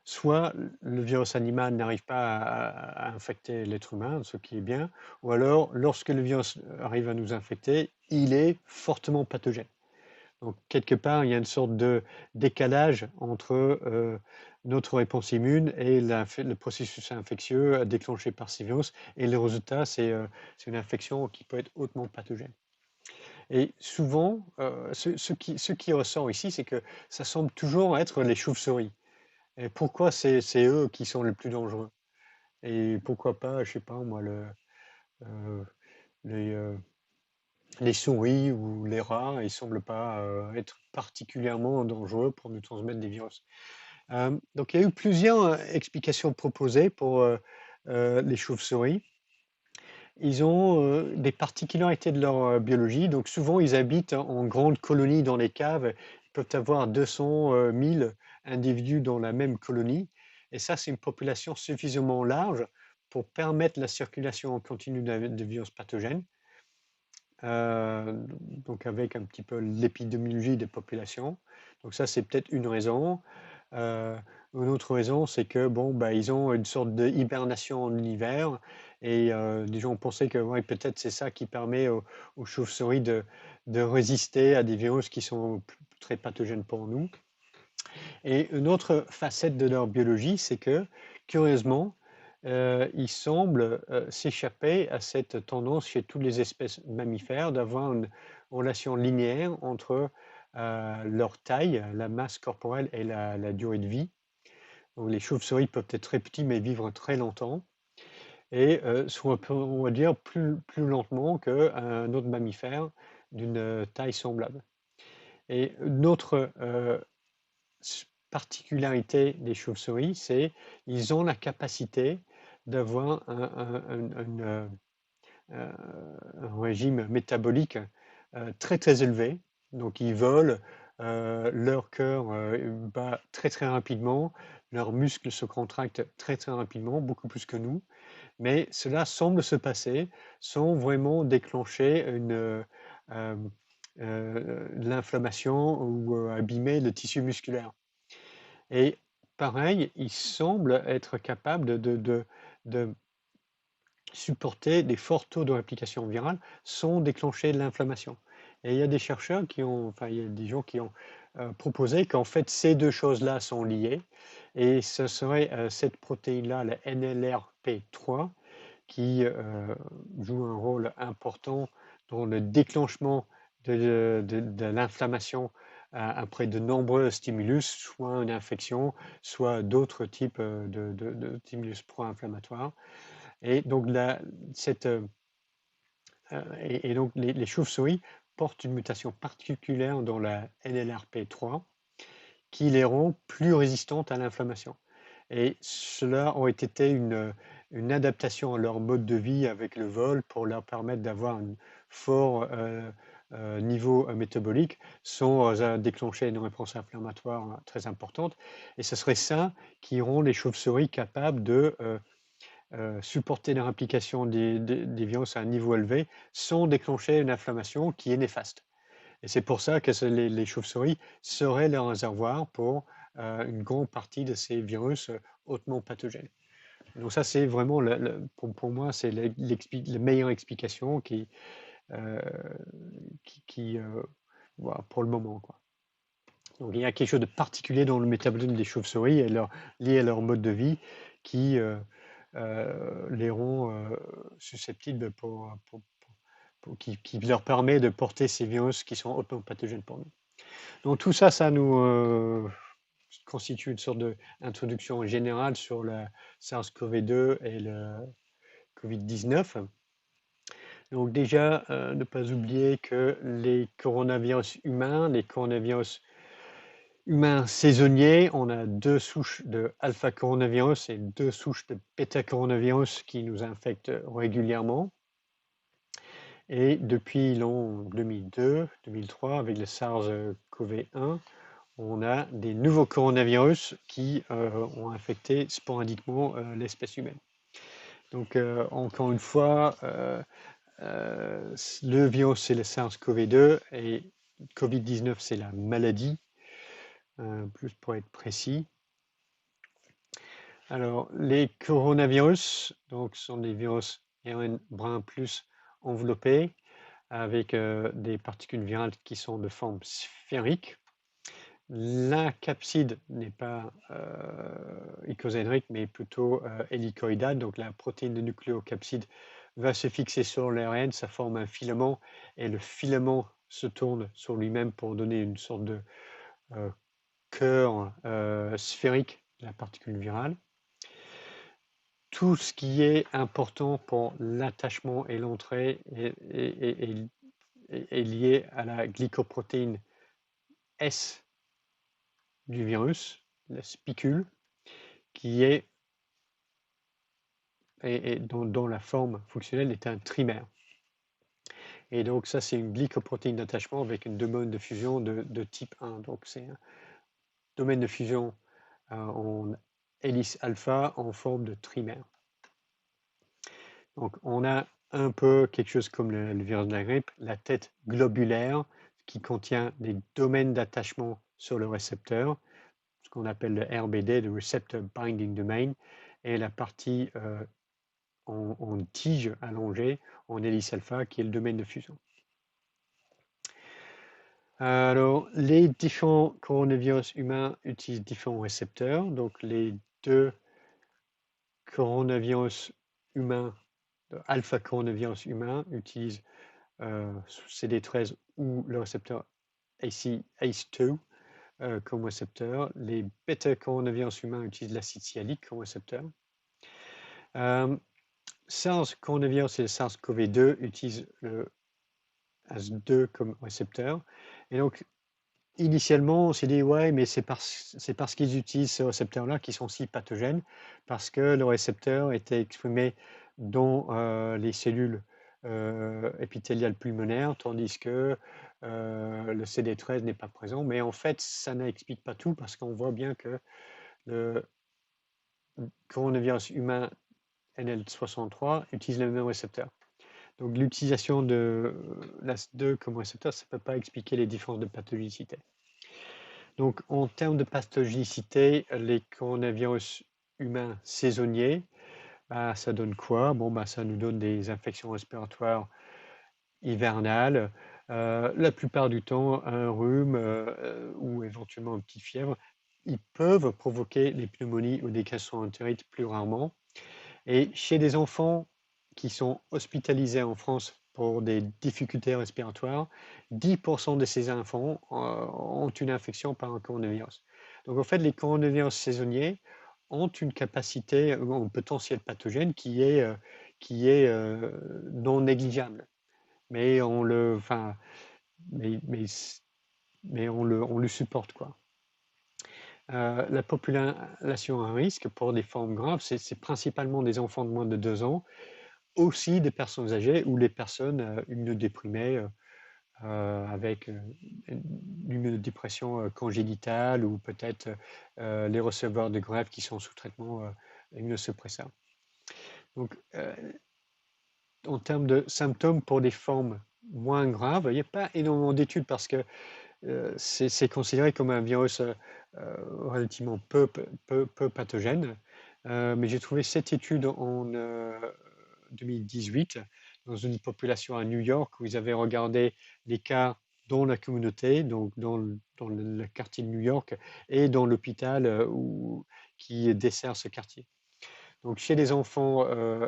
soit le virus animal n'arrive pas à infecter l'être humain, ce qui est bien, ou alors lorsque le virus arrive à nous infecter, il est fortement pathogène. Donc, quelque part, il y a une sorte de décalage entre notre réponse immune et le processus infectieux déclenché par ces virus. Et le résultat, c'est une infection qui peut être hautement pathogène. Et souvent, ce qui ressort ici, c'est que ça semble toujours être les chauves-souris. Et pourquoi c'est eux qui sont les plus dangereux? Et pourquoi pas, je sais pas moi, euh, les, les souris ou les rats, ils ne semblent pas être particulièrement dangereux pour nous transmettre des virus. Donc il y a eu plusieurs explications proposées pour les chauves-souris. Ils ont des particularités de leur biologie. Donc souvent, ils habitent en grandes colonies dans les caves. Ils peuvent avoir 200 000 individus dans la même colonie. Et ça, c'est une population suffisamment large pour permettre la circulation en continu de virus pathogènes. Donc avec un petit peu l'épidémiologie des populations. Donc ça, c'est peut-être une raison. Une autre raison, c'est que bon, bah, ils ont une sorte de hibernation en hiver et les gens ont pensé que ouais, peut-être c'est ça qui permet aux chauves-souris de résister à des virus qui sont très pathogènes pour nous. Et une autre facette de leur biologie, c'est que curieusement, il semble s'échapper à cette tendance chez toutes les espèces mammifères d'avoir une relation linéaire entre leur taille, la masse corporelle et la durée de vie. Donc les chauves-souris peuvent être très petits mais vivre très longtemps et sont, on va dire, plus lentement qu'un autre mammifère d'une taille semblable. Et notre particularité des chauves-souris, c'est qu'ils ont la capacité d'avoir un régime métabolique très très élevé. Donc ils volent, leur cœur bat très très rapidement, leurs muscles se contractent très très rapidement, beaucoup plus que nous. Mais cela semble se passer sans vraiment déclencher l'inflammation ou abîmer le tissu musculaire. Et pareil, ils semblent être capables de supporter des forts taux de réplication virale sans déclencher l'inflammation. Et il y a des chercheurs qui ont, enfin il y a des gens qui ont proposé qu'en fait ces deux choses-là sont liées et ce serait cette protéine-là, la NLRP3, qui joue un rôle important dans le déclenchement de l'inflammation après de nombreux stimulus, soit une infection, soit d'autres types de stimulus pro-inflammatoires. Et donc, donc les chauves-souris portent une mutation particulière dans la NLRP3 qui les rend plus résistantes à l'inflammation. Et cela aurait été une adaptation à leur mode de vie avec le vol pour leur permettre d'avoir un fort niveau métabolique sans déclencher une réponse inflammatoire très importante. Et ce serait ça qui rend les chauves-souris capables de supporter la réplication des virus à un niveau élevé sans déclencher une inflammation qui est néfaste. Et c'est pour ça que les chauves-souris seraient le réservoir pour une grande partie de ces virus hautement pathogènes. Donc ça, c'est vraiment, pour moi, c'est la meilleure explication voilà, pour le moment, quoi. Donc il y a quelque chose de particulier dans le métabolisme des chauves-souris et lié à leur mode de vie qui les rend susceptibles qui leur permet de porter ces virus qui sont hautement pathogènes pour nous. Donc tout ça, ça nous constitue une sorte d'introduction générale sur la SARS-CoV-2 et le COVID-19. Donc déjà, ne pas oublier que les coronavirus humains, les coronavirus humains saisonniers, on a 2 souches de alpha coronavirus et 2 souches de bêta coronavirus qui nous infectent régulièrement. Et depuis l'an 2002-2003, avec le SARS-CoV-1, on a des nouveaux coronavirus qui ont infecté sporadiquement l'espèce humaine. Donc, encore une fois, le virus, c'est le SARS-CoV-2 et COVID-19, c'est la maladie, plus pour être précis. Alors, les coronavirus donc, sont des virus ARN brun plus enveloppés avec des particules virales qui sont de forme sphérique. La capside n'est pas icosaédrique, mais plutôt hélicoïdale. Donc la protéine de nucléocapside va se fixer sur l'ARN, ça forme un filament, et le filament se tourne sur lui-même pour donner une sorte de cœur sphérique de la particule virale. Tout ce qui est important pour l'attachement et l'entrée est lié à la glycoprotéine S du virus, la spicule, qui est, et dont la forme fonctionnelle est un trimère. Et donc ça, c'est une glycoprotéine d'attachement avec une domaine de fusion de type 1. Donc c'est un domaine de fusion en hélice alpha en forme de trimère. Donc on a un peu quelque chose comme le virus de la grippe, la tête globulaire qui contient des domaines d'attachement sur le récepteur, ce qu'on appelle le RBD, le Receptor Binding Domain, et la partie en tige allongée, en hélice alpha, qui est le domaine de fusion. Alors, les différents coronavirus humains utilisent différents récepteurs. Donc, les deux coronavirus humain, alpha coronavirus humain utilise CD13 ou le récepteur ACE2 comme récepteur. Les bêta coronavirus humains utilisent l'acide sialique comme récepteur. SARS coronavirus et le SARS-CoV-2 utilisent le AS2 comme récepteur. Et donc, initialement, on s'est dit, ouais, mais c'est parce qu'ils utilisent ce récepteur-là qui sont si pathogènes, parce que le récepteur était exprimé dans les cellules épithéliales pulmonaires, tandis que le CD13 n'est pas présent. Mais en fait, ça n'explique pas tout, parce qu'on voit bien que le coronavirus humain NL63 utilise le même récepteur. Donc l'utilisation de l'AS2 comme récepteur, ça ne peut pas expliquer les différences de pathogénicité. Donc en termes de pathogénicité, les coronavirus humains saisonniers, ça donne quoi? Bon, ça nous donne des infections respiratoires hivernales. La plupart du temps, un rhume ou éventuellement une petite fièvre, ils peuvent provoquer des pneumonies ou des gastroentérites plus rarement. Et chez des enfants qui sont hospitalisés en France pour des difficultés respiratoires, 10% de ces enfants ont une infection par un coronavirus. Donc en fait, les coronavirus saisonniers ont une capacité, un potentiel pathogène qui est non négligeable. Mais on le, enfin, mais on le supporte, quoi. La population à risque pour des formes graves, c'est principalement des enfants de moins de 2 ans, aussi des personnes âgées ou les personnes immunodéprimées avec une immunodépression congénitale ou peut-être les receveurs de greffe qui sont sous traitement immunosuppresseur. Donc, en termes de symptômes pour des formes moins graves, il n'y a pas énormément d'études parce que c'est considéré comme un virus relativement peu pathogène. Mais j'ai trouvé cette étude en 2018 dans une population à New York où ils avaient regardé les cas dans la communauté, donc dans le quartier de New York et dans l'hôpital qui dessert ce quartier. Donc chez les enfants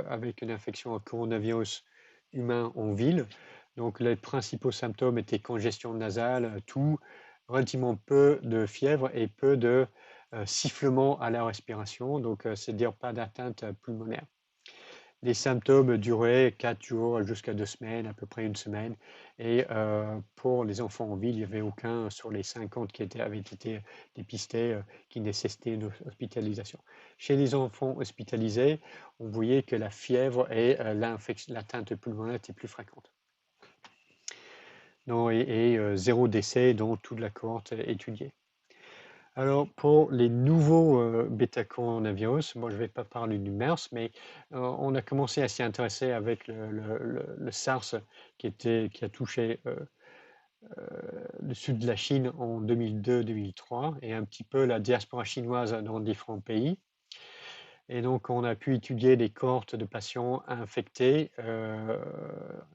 avec une infection au coronavirus humain en ville, donc les principaux symptômes étaient congestion nasale, toux, relativement peu de fièvre et peu de sifflement à la respiration, donc c'est-à-dire pas d'atteinte pulmonaire. Les symptômes duraient 4 jours jusqu'à 2 semaines, à peu près une semaine. Et pour les enfants en ville, il n'y avait aucun sur les 50 qui avaient été dépistés qui nécessitaient une hospitalisation. Chez les enfants hospitalisés, on voyait que la fièvre et l'atteinte pulmonaire étaient plus fréquentes. Et 0 décès dans toute la cohorte étudiée. Alors, pour les nouveaux bêta-coronavirus, moi je ne vais pas parler du MERS, mais on a commencé à s'y intéresser avec le SARS qui a touché le sud de la Chine en 2002-2003 et un petit peu la diaspora chinoise dans différents pays. Et donc, on a pu étudier des cohortes de patients infectés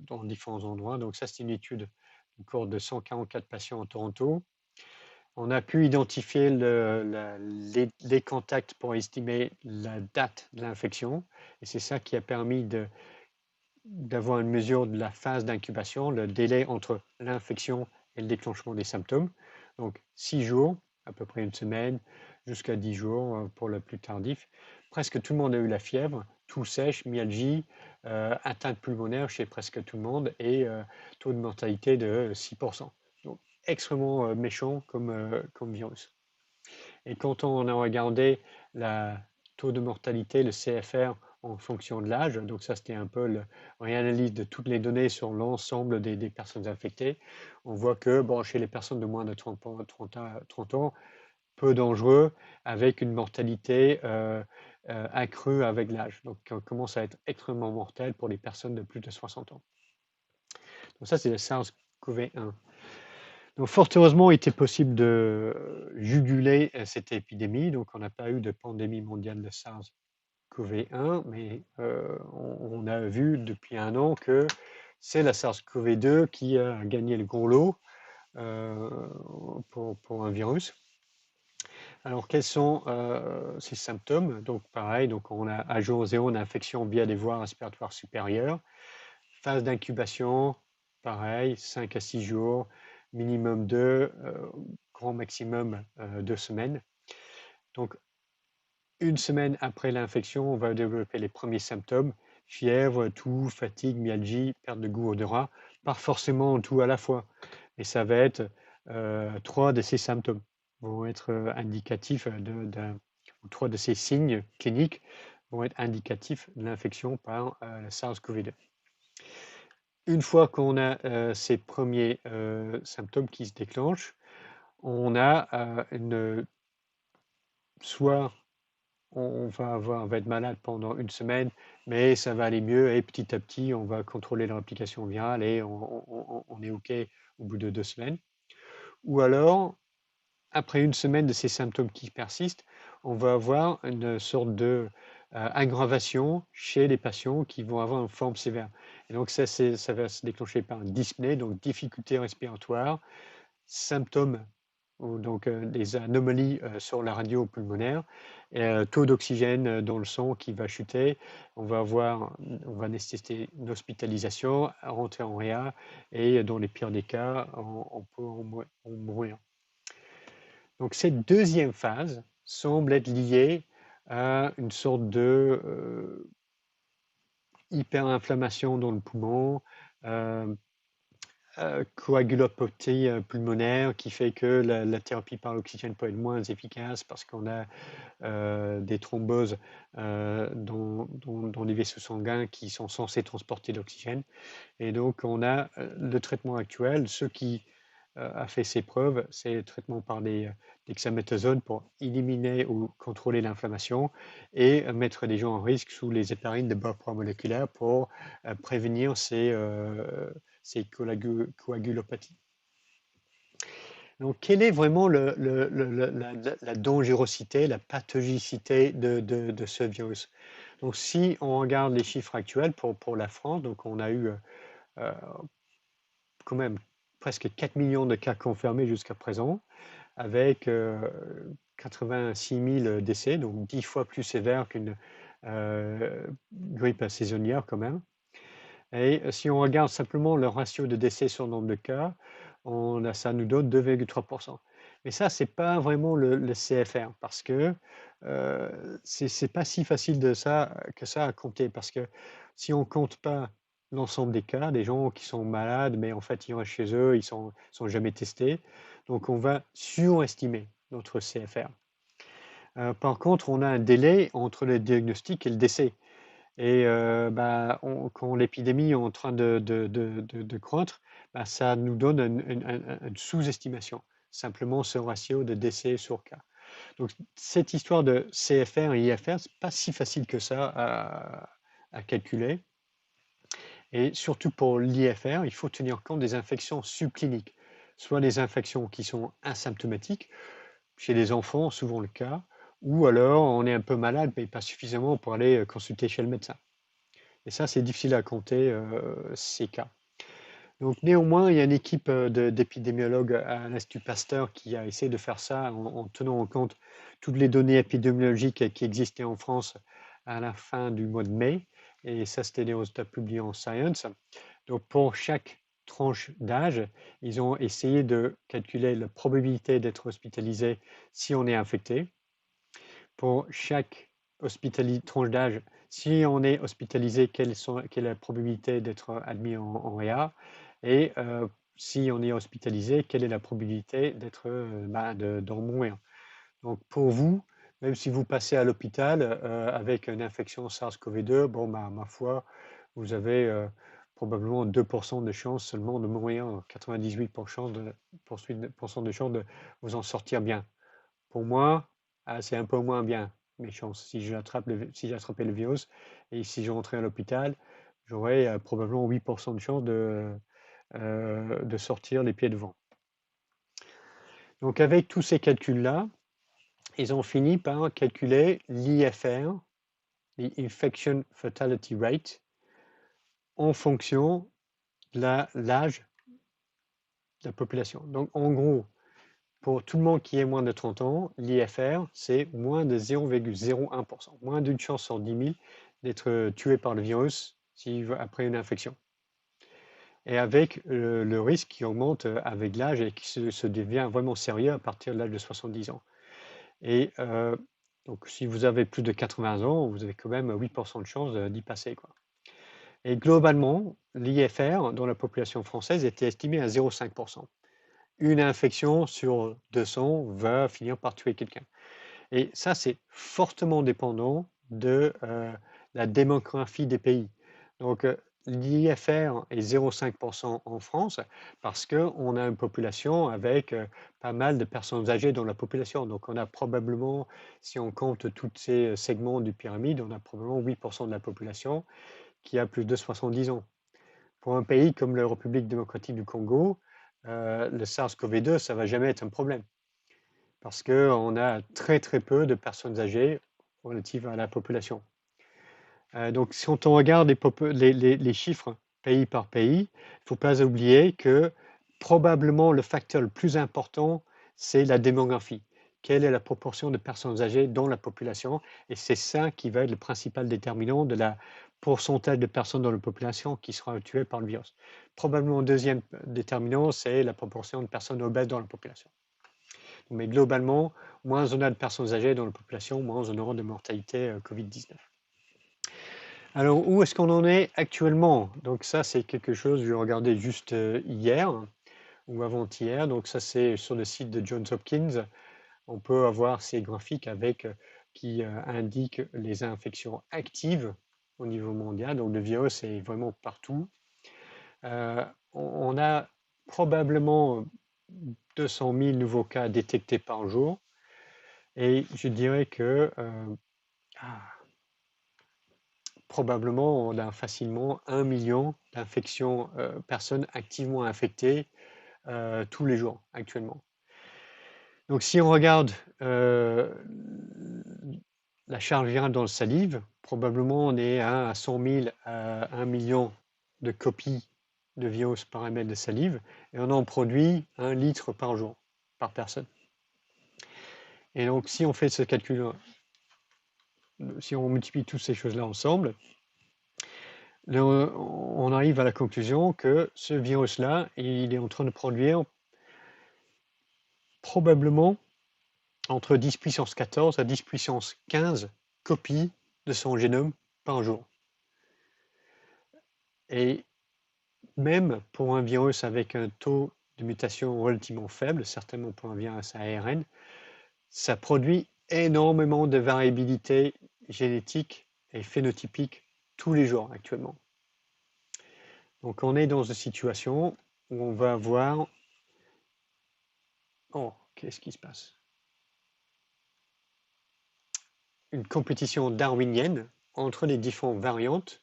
dans différents endroits. Donc, ça, c'est une étude, une cohorte de 144 patients à Toronto. On a pu identifier les contacts pour estimer la date de l'infection. Et c'est ça qui a permis d'avoir une mesure de la phase d'incubation, le délai entre l'infection et le déclenchement des symptômes. Donc 6 jours, à peu près une semaine, jusqu'à 10 jours pour le plus tardif. Presque tout le monde a eu la fièvre, toux sèche, myalgie, atteinte pulmonaire chez presque tout le monde et taux de mortalité de 6%. Donc, extrêmement méchant comme virus. Et quand on a regardé le taux de mortalité, le CFR, en fonction de l'âge, donc ça c'était un peu la réanalyse de toutes les données sur l'ensemble des personnes infectées, on voit que chez les personnes de moins de 30 ans, peu dangereux, avec une mortalité accrue avec l'âge. Donc on commence à être extrêmement mortel pour les personnes de plus de 60 ans. Donc ça c'est le SARS-CoV-1. Donc, fort heureusement, il était possible de juguler cette épidémie. Donc, on n'a pas eu de pandémie mondiale de SARS-CoV-1, mais on a vu depuis 1 an que c'est la SARS-CoV-2 qui a gagné le gros lot pour un virus. Alors, quels sont ces symptômes? Donc, pareil, donc on a à jour 0, on a infection via les voies respiratoires supérieures. Phase d'incubation, pareil, 5 à 6 jours, minimum 2, grand maximum 2 semaines. Donc, une semaine après l'infection, on va développer les premiers symptômes, fièvre, toux, fatigue, myalgie, perte de goût, odorat, pas forcément tout à la fois, mais ça va être 3 de ces symptômes vont être indicatifs ou 3 de ces signes cliniques vont être indicatifs de l'infection par la SARS-CoV-2. Une fois qu'on a ces premiers symptômes qui se déclenchent, on a soit on va être malade pendant une semaine, mais ça va aller mieux et petit à petit, on va contrôler la réplication virale et on est OK au bout de 2 semaines. Ou alors, après une semaine de ces symptômes qui persistent, on va avoir une sorte de aggravation chez les patients qui vont avoir une forme sévère. Et donc ça va se déclencher par une dyspnée, donc difficulté respiratoire, symptômes ou donc des anomalies sur la radio pulmonaire, taux d'oxygène dans le sang qui va chuter, on va nécessiter une hospitalisation, rentrer en réa et dans les pires des cas, on peut en mourir. Donc cette deuxième phase semble être liée à une sorte de hyperinflammation dans le poumon, coagulopathie pulmonaire qui fait que la thérapie par l'oxygène peut être moins efficace parce qu'on a des thromboses dans les vaisseaux sanguins qui sont censés transporter l'oxygène. Et donc on a le traitement actuel, ce qui a fait ses preuves, c'est le traitement par des dexaméthasone pour éliminer ou contrôler l'inflammation et mettre les gens en risque sous les héparines de bas poids moléculaire pour prévenir ces coagulopathies. Donc, quelle est vraiment la dangerosité, la pathogicité de ce virus? Donc, si on regarde les chiffres actuels pour la France, donc on a eu quand même presque 4 millions de cas confirmés jusqu'à présent, avec 86 000 décès, donc 10 fois plus sévère qu'une grippe saisonnière quand même. Et si on regarde simplement le ratio de décès sur le nombre de cas, ça nous donne 2,3%. Mais ça, ce n'est pas vraiment le CFR parce que ce n'est pas si facile que ça à compter. Parce que si on ne compte pas l'ensemble des cas, des gens qui sont malades, mais en fait, ils restent chez eux, ils ne sont jamais testés. Donc, on va surestimer notre CFR. Par contre, on a un délai entre le diagnostic et le décès. Et quand l'épidémie est en train de croître, ça nous donne une sous-estimation, simplement ce ratio de décès sur cas. Donc cette histoire de CFR et IFR, ce n'est pas si facile que ça à calculer. Et surtout pour l'IFR, il faut tenir compte des infections subcliniques, soit des infections qui sont asymptomatiques, chez les enfants, souvent le cas, ou alors on est un peu malade, mais pas suffisamment pour aller consulter chez le médecin. Et ça, c'est difficile à compter ces cas. Donc, néanmoins, il y a une équipe d'épidémiologues à l'Institut Pasteur qui a essayé de faire ça en tenant en compte toutes les données épidémiologiques qui existaient en France à la fin du mois de mai. Et ça, c'était des résultats publiés en Science. Donc, pour chaque tranche d'âge, ils ont essayé de calculer la probabilité d'être hospitalisé si on est infecté. Pour chaque tranche d'âge, si on est hospitalisé, quelle est la probabilité d'être admis en réa? Et si on est hospitalisé, quelle est la probabilité d'en mourir? Donc pour vous, même si vous passez à l'hôpital avec une infection SARS-CoV-2, bon, ma foi, vous avez probablement 2% de chance seulement de mourir, 98% de chance de vous en sortir bien. Pour moi, c'est un peu moins bien mes chances. Si j'attrapais le virus et si je rentrais à l'hôpital, j'aurais probablement 8% de chance de sortir les pieds devant. Donc avec tous ces calculs-là, ils ont fini par calculer l'IFR, l'Infection Fatality Rate, en fonction de l'âge de la population. Donc en gros, Pour tout le monde qui est moins de 30 ans, l'IFR, c'est moins de 0,01%, moins d'une chance sur 10 000 d'être tué par le virus après une infection. Et avec le risque qui augmente avec l'âge et qui se devient vraiment sérieux à partir de l'âge de 70 ans. Et donc, si vous avez plus de 80 ans, vous avez quand même 8% de chance d'y passer, quoi. Et globalement, l'IFR dans la population française était estimé à 0,5%. Une infection sur 200 va finir par tuer quelqu'un. Et ça, c'est fortement dépendant de la démographie des pays. Donc, l'IFR est 0,5% en France parce qu'on a une population avec pas mal de personnes âgées dans la population. Donc, on a probablement, si on compte tous ces segments du pyramide, on a probablement 8% de la population qui a plus de 70 ans. Pour un pays comme la République démocratique du Congo, le SARS-CoV-2, ça ne va jamais être un problème parce qu'on a très très peu de personnes âgées relatives à la population. Donc si on regarde les chiffres pays par pays, il ne faut pas oublier que probablement le facteur le plus important, c'est la démographie. Quelle est la proportion de personnes âgées dans la population? Et c'est ça qui va être le principal déterminant de la pourcentage de personnes dans la population qui sera tuées par le virus. Probablement le deuxième déterminant, c'est la proportion de personnes obèses dans la population. Mais globalement, moins on a de personnes âgées dans la population, moins on aura de mortalité Covid-19. Alors, où est-ce qu'on en est actuellement? Donc ça, c'est quelque chose que j'ai regardé juste hier ou avant-hier. Donc ça, c'est sur le site de Johns Hopkins. On peut avoir ces graphiques qui indiquent les infections actives au niveau mondial. Donc le virus est vraiment partout. On a probablement 200 000 nouveaux cas détectés par jour. Et je dirais que probablement on a facilement 1 million d'infections, personnes activement infectées tous les jours actuellement. Donc si on regarde la charge virale dans le salive, probablement on est à 100 000 à 1 million de copies de virus par ml de salive et on en produit 1 litre par jour, par personne. Et donc si on fait ce calcul, si on multiplie toutes ces choses-là ensemble, on arrive à la conclusion que ce virus-là, il est en train de produire probablement entre 10 puissance 14 à 10 puissance 15 copies de son génome par jour. Et même pour un virus avec un taux de mutation relativement faible, certainement pour un virus ARN, ça produit énormément de variabilité génétique et phénotypique tous les jours actuellement. Donc on est dans une situation où on va avoir... Oh, qu'est-ce qui se passe? Une compétition darwinienne entre les différentes variantes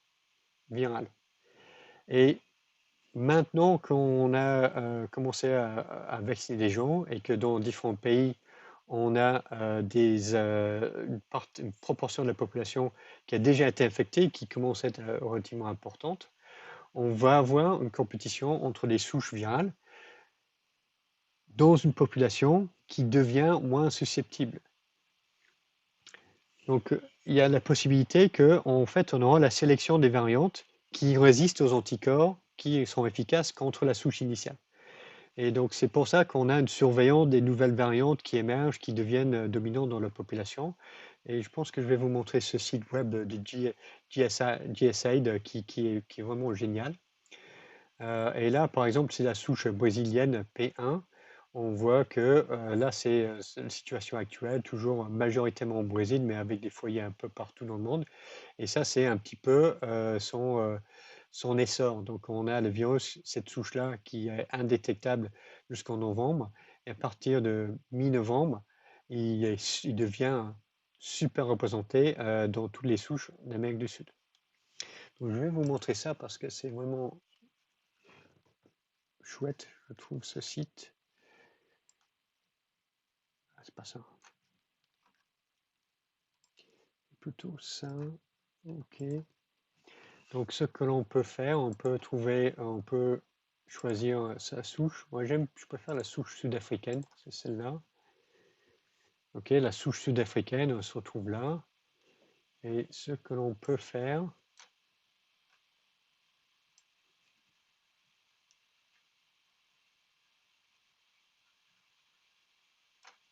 virales. Et maintenant qu'on a commencé à vacciner des gens et que dans différents pays, on a une proportion de la population qui a déjà été infectée, qui commence à être relativement importante, on va avoir une compétition entre les souches virales dans une population qui devient moins susceptible. Donc, il y a la possibilité qu'en fait, on aura la sélection des variantes qui résistent aux anticorps qui sont efficaces contre la souche initiale. Et donc, c'est pour ça qu'on a une surveillance des nouvelles variantes qui émergent, qui deviennent dominantes dans la population. Et je pense que je vais vous montrer ce site web de GSAID qui est vraiment génial. Et là, par exemple, c'est la souche brésilienne P1. On voit que là, c'est la situation actuelle, toujours majoritairement au Brésil, mais avec des foyers un peu partout dans le monde. Et ça, c'est un petit peu son essor. Donc, on a le virus, cette souche-là, qui est indétectable jusqu'en novembre. Et à partir de mi-novembre, il devient super représenté dans toutes les souches d'Amérique du Sud. Donc, je vais vous montrer ça parce que c'est vraiment chouette, je trouve, ce site. Ah, c'est pas ça. C'est plutôt ça. OK. Donc, ce que l'on peut faire, on peut choisir sa souche. Moi, je préfère la souche sud-africaine, c'est celle-là. Ok, la souche sud-africaine, on se retrouve là. Et ce que l'on peut faire,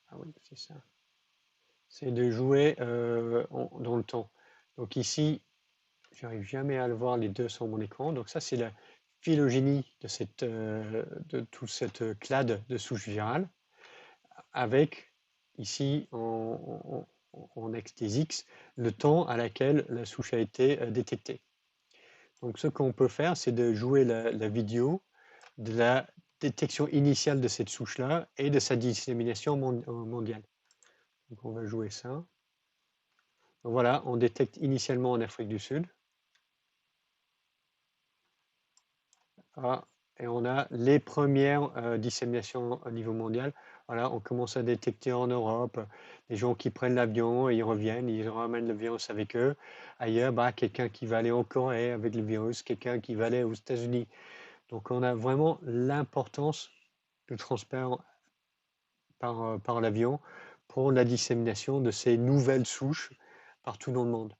ah oui, c'est ça, c'est de jouer dans le temps. Donc ici, j'arrive jamais à le voir les deux sur mon écran. Donc ça, c'est la phylogénie de toute cette clade de souches virales, avec ici en X des X le temps à laquelle la souche a été détectée. Donc ce qu'on peut faire, c'est de jouer la vidéo de la détection initiale de cette souche-là et de sa dissémination mondiale. Donc on va jouer ça. Donc voilà, on détecte initialement en Afrique du Sud. Ah, et on a les premières disséminations au niveau mondial. Voilà, on commence à détecter en Europe des gens qui prennent l'avion et ils reviennent, ils ramènent le virus avec eux. Ailleurs, bah, quelqu'un qui va aller en Corée avec le virus, quelqu'un qui va aller aux États-Unis. Donc on a vraiment l'importance du transfert par l'avion pour la dissémination de ces nouvelles souches partout dans le monde.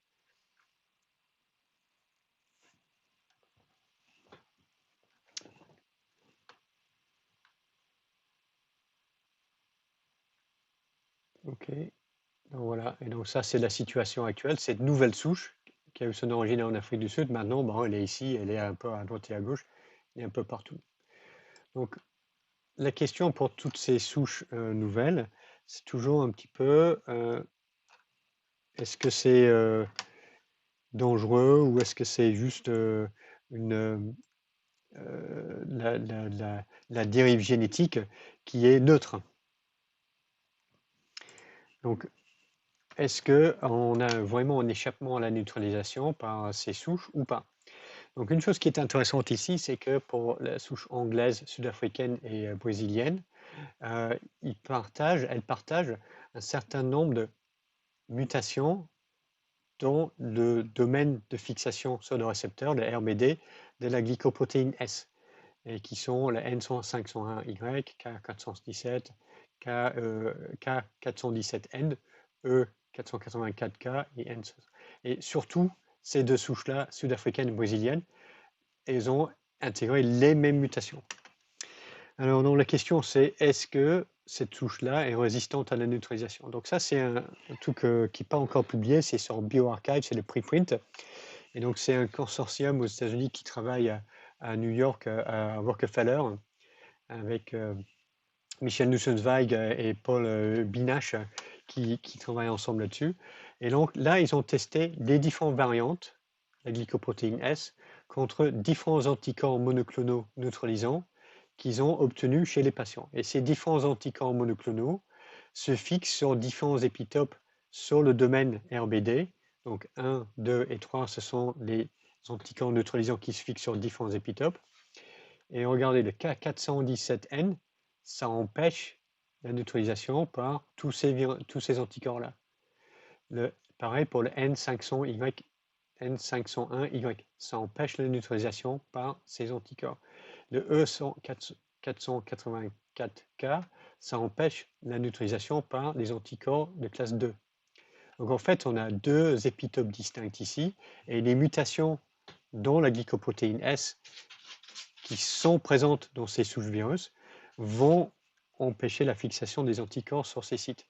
Ok, donc voilà, et donc ça c'est la situation actuelle, cette nouvelle souche qui a eu son origine en Afrique du Sud, maintenant bon, elle est ici, elle est un peu à droite et à gauche, et un peu partout. Donc la question pour toutes ces souches nouvelles, c'est toujours un petit peu, est-ce que c'est dangereux ou est-ce que c'est juste une, la dérive génétique qui est neutre? Donc, est-ce qu'on a vraiment un échappement à la neutralisation par ces souches ou pas? Donc, une chose qui est intéressante ici, c'est que pour la souche anglaise, sud-africaine et brésilienne, elles partagent un certain nombre de mutations dans le domaine de fixation sur le récepteur, le RBD, de la glycoprotéine S, et qui sont la N501Y, K417, K417N, E484K et N. Et surtout, ces deux souches-là, sud-africaines et brésiliennes, elles ont intégré les mêmes mutations. Alors, donc, la question, c'est est-ce que cette souche-là est résistante à la neutralisation? Donc ça, c'est un truc qui n'est pas encore publié, c'est sur bioRxiv, c'est le preprint. Et donc, c'est un consortium aux États-Unis qui travaille à New York, à Rockefeller, avec Michel Nussenzweig et Paul Binache qui travaillent ensemble là-dessus. Et donc là, ils ont testé les différentes variantes, la glycoprotéine S, contre différents anticorps monoclonaux neutralisants qu'ils ont obtenus chez les patients. Et ces différents anticorps monoclonaux se fixent sur différents épitopes sur le domaine RBD. Donc 1, 2 et 3, ce sont les anticorps neutralisants qui se fixent sur différents épitopes. Et regardez, le K417N, ça empêche la neutralisation par tous ces anticorps-là. Pareil pour le N500Y, N501Y, ça empêche la neutralisation par ces anticorps. Le E484K, ça empêche la neutralisation par les anticorps de classe 2. Donc en fait, on a deux épitopes distincts ici, et les mutations dans la glycoprotéine S qui sont présentes dans ces souches virus vont empêcher la fixation des anticorps sur ces sites.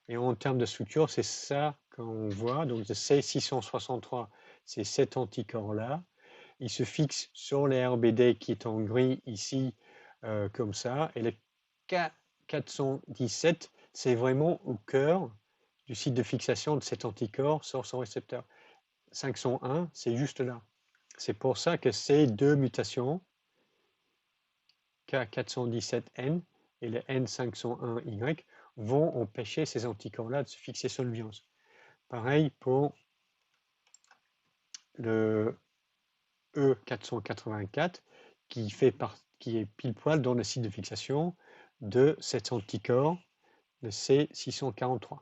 Et en termes de structure, c'est ça qu'on voit. Donc, le C663, c'est cet anticorps-là. Il se fixe sur les RBD qui est en gris ici, comme ça. Et le K417, c'est vraiment au cœur du site de fixation de cet anticorps sur son récepteur. 501, c'est juste là. C'est pour ça que ces deux mutations, K417N et le N501Y, vont empêcher ces anticorps-là de se fixer sur le virus. Pareil pour le E484 qui est pile poil dans le site de fixation de cet anticorps, le C643.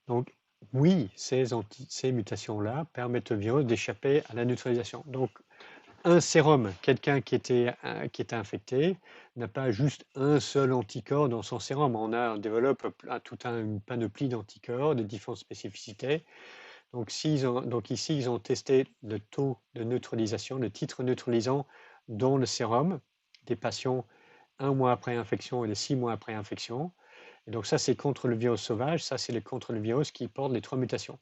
Donc oui, ces mutations-là permettent au virus d'échapper à la neutralisation. Donc un sérum, quelqu'un qui était infecté, n'a pas juste un seul anticorps dans son sérum. On développe toute une panoplie d'anticorps de différentes spécificités. Donc ici, ils ont testé le taux de neutralisation, le titre neutralisant dans le sérum des patients 1 mois après infection et 6 mois après infection. Et donc ça, c'est contre le virus sauvage, ça, c'est contre le virus qui porte les 3 mutations.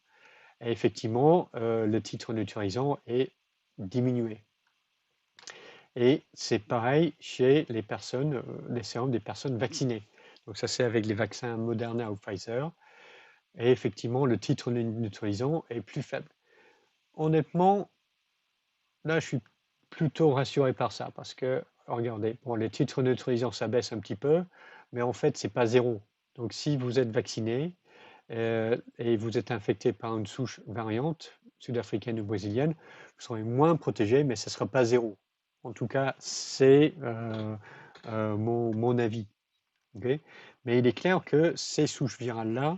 Et effectivement, le titre neutralisant est diminué. Et c'est pareil chez les personnes, les sérums des personnes vaccinées. Donc ça, c'est avec les vaccins Moderna ou Pfizer. Et effectivement, le titre neutralisant est plus faible. Honnêtement, là, je suis plutôt rassuré par ça parce que, regardez, bon, les titres neutralisants, ça baisse un petit peu, mais en fait, c'est pas zéro. Donc, si vous êtes vacciné et vous êtes infecté par une souche variante sud-africaine ou brésilienne, vous serez moins protégé, mais ce ne sera pas zéro. En tout cas, c'est mon avis. Okay. Mais il est clair que ces souches virales-là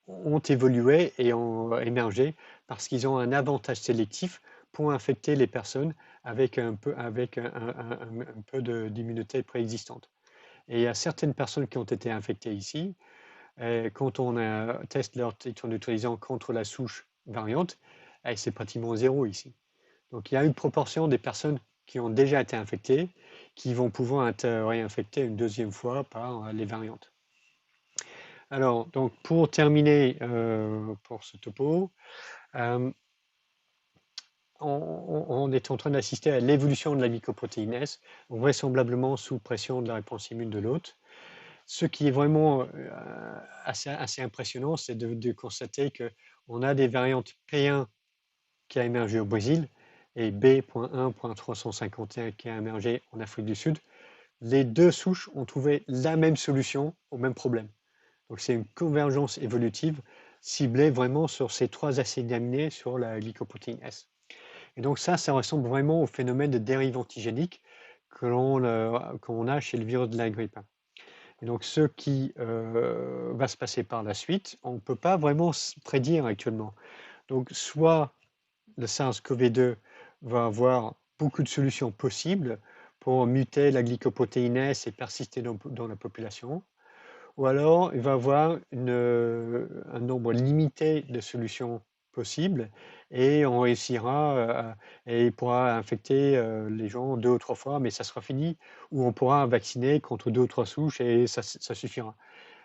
ont évolué et ont émergé parce qu'ils ont un avantage sélectif pour infecter les personnes avec un peu d'immunité préexistante. Et il y a certaines personnes qui ont été infectées ici, et quand on teste leur titre neutralisant contre la souche variante, c'est pratiquement zéro ici. Donc il y a une proportion des personnes qui ont déjà été infectées qui vont pouvoir être réinfectées une deuxième fois par les variantes. Alors, donc pour terminer pour ce topo, on est en train d'assister à l'évolution de la glycoprotéine S, vraisemblablement sous pression de la réponse immune de l'hôte. Ce qui est vraiment assez impressionnant, c'est de constater qu'on a des variantes P1 qui a émergé au Brésil et B.1.351 qui a émergé en Afrique du Sud. Les deux souches ont trouvé la même solution au même problème. Donc c'est une convergence évolutive ciblée vraiment sur ces 3 acides aminés sur la glycoprotéine S. Et donc ça ressemble vraiment au phénomène de dérive antigénique qu'on a chez le virus de la grippe. Et donc ce qui va se passer par la suite, on ne peut pas vraiment prédire actuellement. Donc soit le SARS-CoV-2 va avoir beaucoup de solutions possibles pour muter la glycoprotéine S et persister dans la population, ou alors il va avoir un nombre limité de solutions possibles et on réussira et il pourra infecter les gens 2 ou 3 fois, mais ça sera fini, ou on pourra vacciner contre 2 ou 3 souches et ça suffira.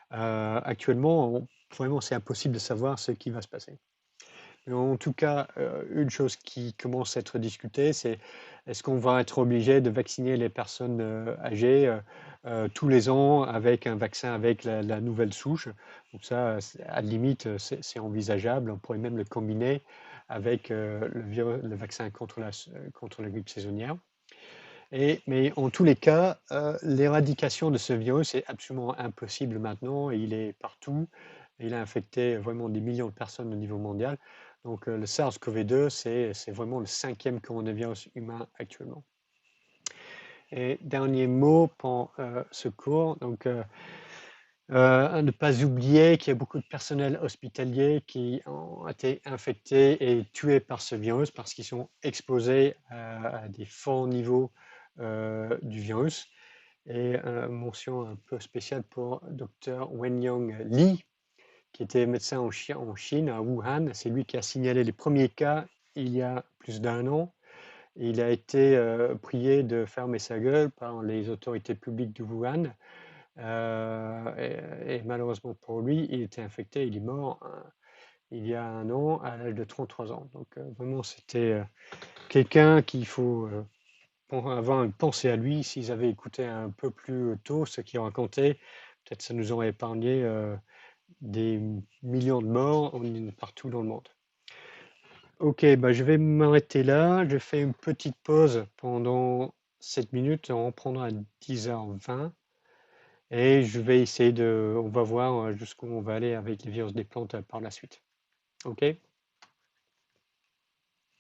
Actuellement, vraiment, c'est impossible de savoir ce qui va se passer. Mais en tout cas, une chose qui commence à être discutée, c'est est-ce qu'on va être obligé de vacciner les personnes âgées tous les ans avec un vaccin avec la nouvelle souche. Donc ça, à la limite, c'est envisageable. On pourrait même le combiner avec le vaccin contre la grippe saisonnière. Mais en tous les cas, l'éradication de ce virus est absolument impossible maintenant. Il est partout. Il a infecté vraiment des millions de personnes au niveau mondial. Donc le SARS-CoV-2, c'est vraiment le 5e coronavirus humain actuellement. Et dernier mot pour ce cours. Donc, à ne pas oublier qu'il y a beaucoup de personnel hospitalier qui ont été infectés et tués par ce virus parce qu'ils sont exposés à des forts niveaux du virus. Et mention un peu spéciale pour Dr. Wenyang Li, qui était médecin en Chine, à Wuhan. C'est lui qui a signalé les premiers cas il y a plus d'1 an. Il a été prié de fermer sa gueule par les autorités publiques de Wuhan. Et malheureusement pour lui, il était infecté, il est mort il y a 1 an à l'âge de 33 ans. Donc vraiment, c'était quelqu'un qu'il faut avoir une pensée à lui. S'ils avaient écouté un peu plus tôt ce qu'il racontait, peut-être ça nous aurait épargné des millions de morts partout dans le monde. Ok, bah je vais m'arrêter là. Je fais une petite pause pendant 7 minutes. On reprendra à 10h20. Et je vais essayer on va voir jusqu'où on va aller avec les virus des plantes par la suite. Ok?